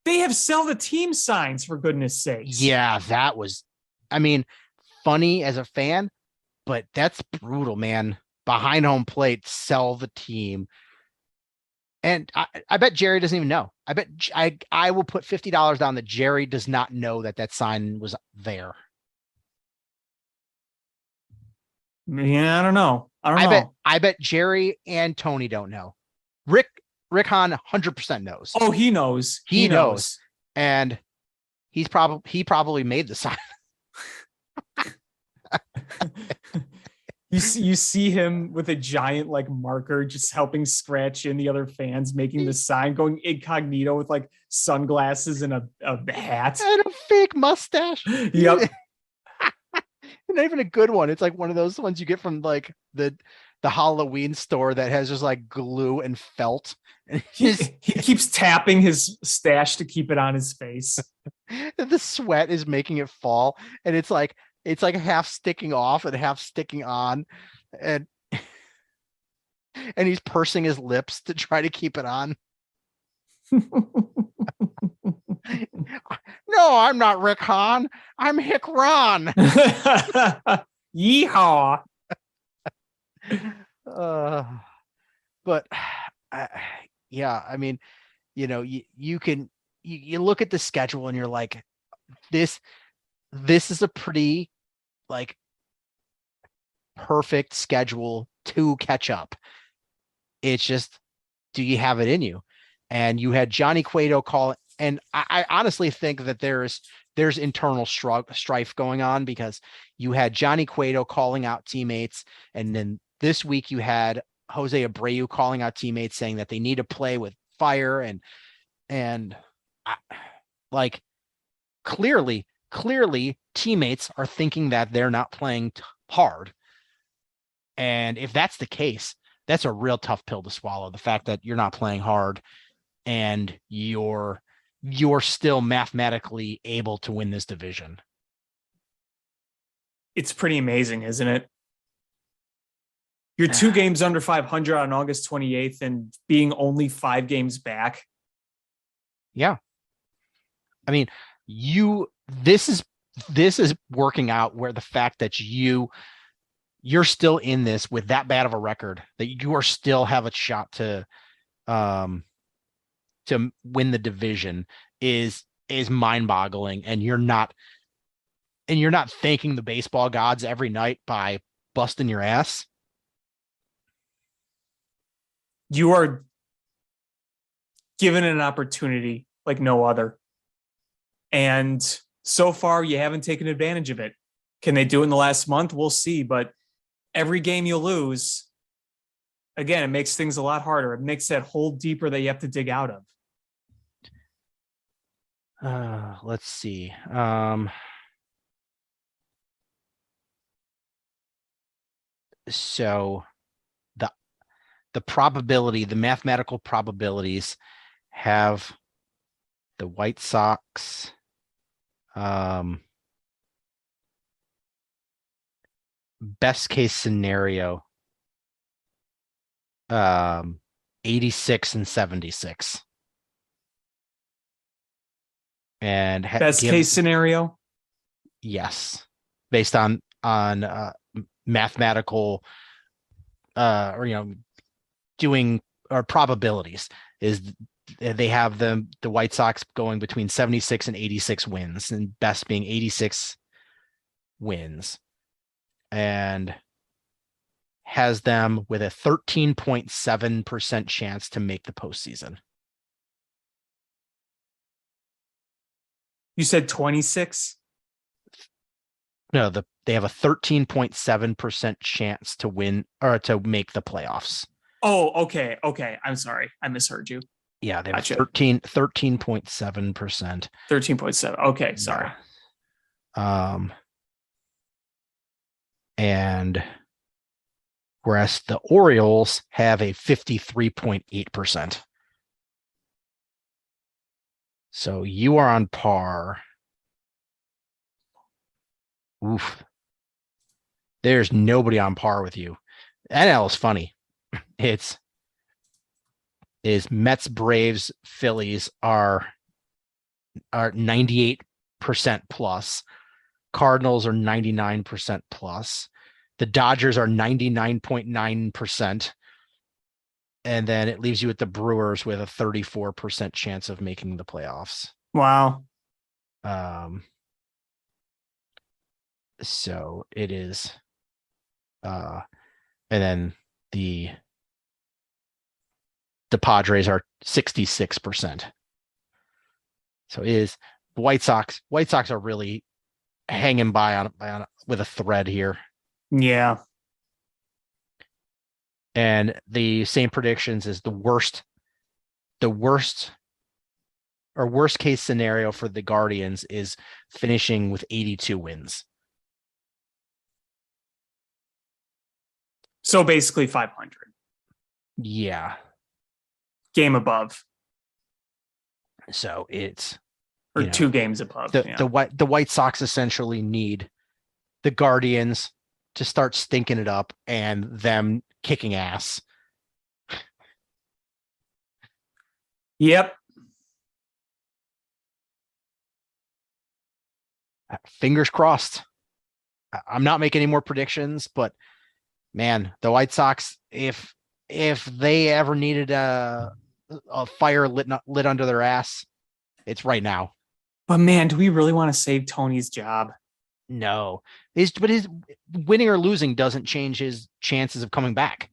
They have sell the team signs, for goodness sakes. Yeah, that was, funny as a fan, but that's brutal, man. Behind home plate, sell the team. And I bet Jerry doesn't even know. I bet I will put $50 down that Jerry does not know that sign was there. Yeah, I don't know. I bet Jerry and Tony don't know. Rick Hahn 100% knows. Oh, he knows. He knows. And he probably made the sign. You see him with a giant like marker, just helping scratch in the other fans, making the sign, going incognito with like sunglasses and a hat and a fake mustache. Yep. Not even a good one. It's like one of those ones you get from like the Halloween store that has just like glue and felt. And he keeps tapping his stash to keep it on his face. The sweat is making it fall, and it's like half sticking off and half sticking on, and he's pursing his lips to try to keep it on. No, I'm not Rick Hahn. I'm Hick Ron. Yeehaw. But yeah, you look at the schedule and you're like, this is a pretty like perfect schedule to catch up. It's just, do you have it in you? And you had Johnny Cueto call, and I honestly think that there's internal strife going on, because you had Johnny Cueto calling out teammates, and then this week you had Jose Abreu calling out teammates saying that they need to play with fire, and clearly teammates are thinking that they're not playing hard. And if that's the case, that's a real tough pill to swallow. The fact that you're not playing hard and you're still mathematically able to win this division. It's pretty amazing, isn't it? You're 2 games under 500 on August 28th and being only 5 games back. Yeah. This is working out where the fact that you're still in this with that bad of a record, that you are still have a shot to win the division is mind-boggling. And you're not thanking the baseball gods every night by busting your ass. You are given an opportunity like no other. And so far, you haven't taken advantage of it. Can they do it in the last month? We'll see. But every game you lose, again, it makes things a lot harder. It makes that hole deeper that you have to dig out of. Let's see. So the probability, the mathematical probabilities have the White Sox, best case scenario, 86 and 76. And best case scenario? Yes. Based on mathematical doing or probabilities, is they have the White Sox going between 76 and 86 wins, and best being 86 wins, and has them with a 13.7% chance to make the postseason. You said 26? No, they have a 13.7% chance to win or to make the playoffs. Oh, okay. I'm sorry. I misheard you. Yeah, they have 13.7%. 13.7. Okay, sorry. Yeah. And whereas the Orioles have a 53.8%. So you are on par. Oof. There's nobody on par with you. NL is funny. Is Mets, Braves, Phillies are 98% plus. Cardinals are 99% plus. The Dodgers are 99.9%. And then it leaves you with the Brewers with a 34% chance of making the playoffs. Wow. So it is, and then the Padres are 66%. So it is the White Sox. White Sox are really hanging by on with a thread here. Yeah. And the same predictions as the worst case scenario for the Guardians is finishing with 82 wins. So basically 500. Yeah. Game above. So it's or 2 games above. The White Sox essentially need the Guardians to start stinking it up and them kicking ass. Yep. Fingers crossed. I'm not making any more predictions, but man, the White Sox, if they ever needed a fire lit under their ass, it's right now. But man, do we really want to save Tony's job? No. His winning or losing doesn't change his chances of coming back.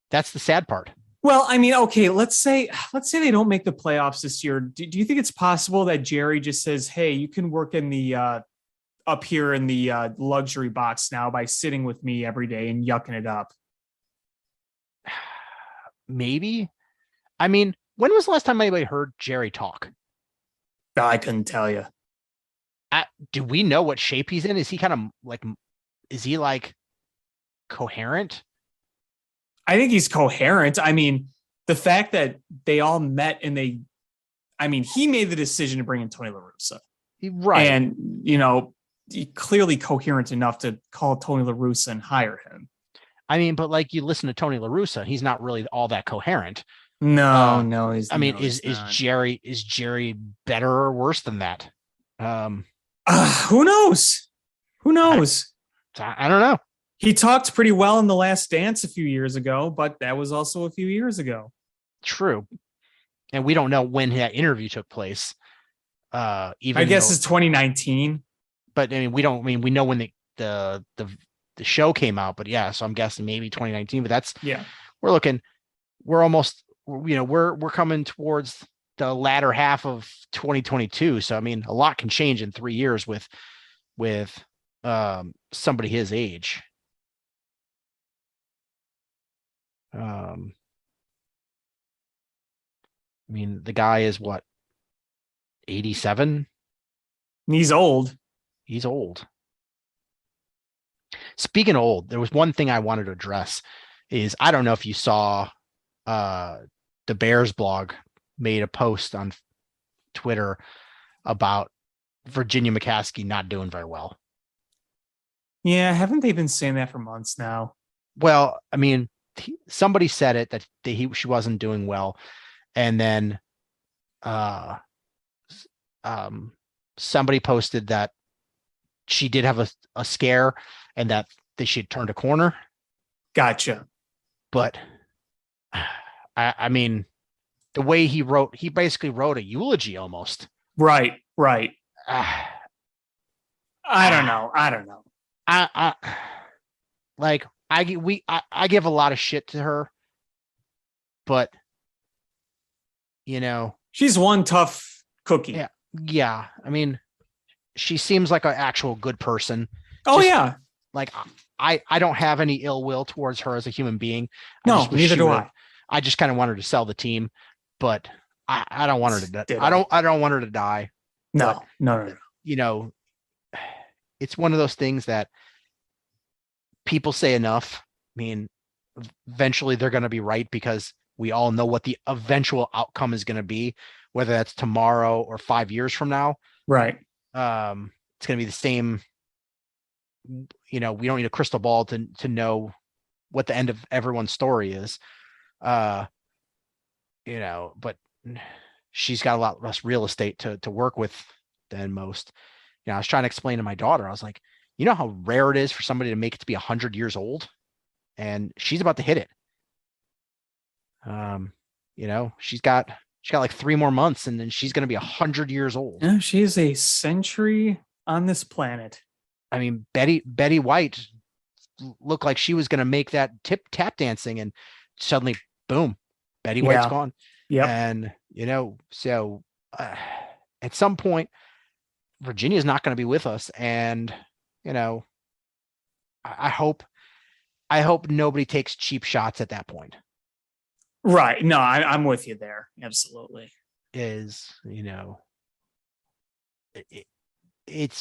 That's the sad part. Well, I mean, okay, let's say they don't make the playoffs this year. Do you think it's possible that Jerry just says, "Hey, you can work in the up here in the luxury box now by sitting with me every day and yucking it up"? Maybe. I mean, when was the last time anybody heard Jerry talk? I couldn't tell you. Do we know what shape he's in? Is he kind of like, is he like coherent? I think he's coherent. I mean, the fact that they all met and he made the decision to bring in Tony La Russa. Right. And, clearly coherent enough to call Tony La Russa and hire him. I mean, but like you listen to Tony La Russa, he's not really all that coherent. No, he's. Is Jerry better or worse than that? Who knows? I don't know. He talked pretty well in The Last Dance a few years ago, but that was also a few years ago. True. And we don't know when that interview took place. I guess it's 2019. But we know when the show came out, but yeah, so I'm guessing maybe 2019, but we're coming towards the latter half of 2022. So, I mean, a lot can change in 3 years with somebody his age. The guy is what, 87? He's old. Speaking of old, there was one thing I wanted to address is, I don't know if you saw the Bears blog made a post on Twitter about Virginia McCaskey not doing very well. Yeah, haven't they been saying that for months now? Well, I mean, somebody said it that she wasn't doing well, and then somebody posted that she did have a scare and that she had turned a corner. Gotcha. But I mean, the way he basically wrote a eulogy almost. Right. I don't know. I give a lot of shit to her, but she's one tough cookie. Yeah. I mean, she seems like an actual good person. Oh, yeah. Like, I don't have any ill will towards her as a human being. No, neither do I. I just kind of want her to sell the team, but I don't want her to. I don't want her to die. No. It's one of those things that people say enough. I mean, eventually they're going to be right because we all know what the eventual outcome is going to be, whether that's tomorrow or 5 years from now. Right. It's going to be the same. We don't need a crystal ball to know what the end of everyone's story is. But she's got a lot less real estate to work with than most. I was trying to explain to my daughter, I was like, you know how rare it is for somebody to make it to be 100 years old? And she's about to hit it. She's got like 3 more months and then she's going to be 100 years old. Yeah, she is a century on this planet. I mean, Betty White looked like she was going to make that tap dancing and suddenly, boom, Betty White's gone. Yeah. And, so at some point, Virginia's not going to be with us. And, I hope nobody takes cheap shots at that point. Right. No, I'm with you there. Absolutely. It's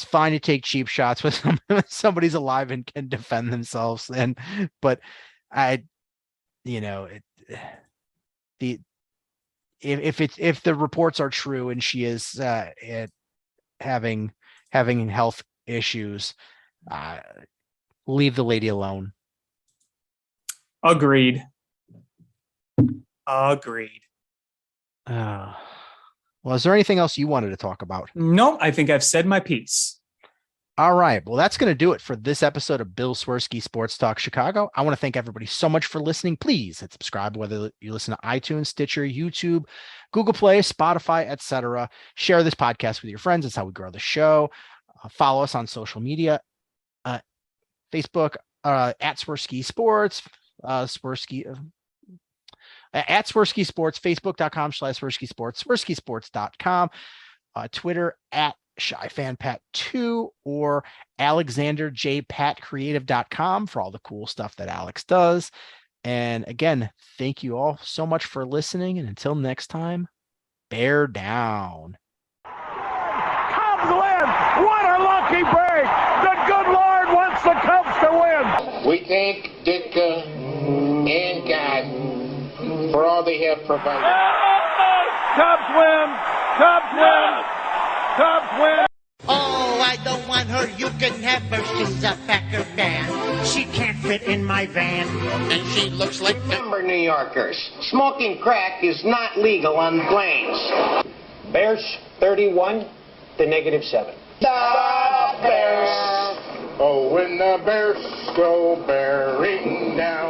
fine to take cheap shots with somebody's alive and can defend themselves. But if the reports are true and she is having health issues, leave the lady alone. Agreed. Well, is there anything else you wanted to talk about? No, I think I've said my piece. All right. Well, that's going to do it for this episode of Bill Swerski Sports Talk Chicago. I want to thank everybody so much for listening. Please hit subscribe, whether you listen to iTunes, Stitcher, YouTube, Google Play, Spotify, etc. Share this podcast with your friends. That's how we grow the show. Follow us on social media, Facebook, at Swerski Sports, at Swerski Sports, Facebook.com/Swerski Sports, SwerskiSports.com, Twitter at ShyFanPat2 or AlexanderJPatCreative.com for all the cool stuff that Alex does. And again, thank you all so much for listening. And until next time, bear down. Cubs win! What a lucky break! The good Lord wants the Cubs to win! We thank Ditka and God for all they have provided. Cubs win! Cubs win! Cubs win! Oh, I don't want her. You can have her. She's a Packer fan. She can't fit in my van. And she looks like number New Yorkers. Smoking crack is not legal on planes. Bears 31 to -7. The Bears. Oh, when the Bears go bearing down.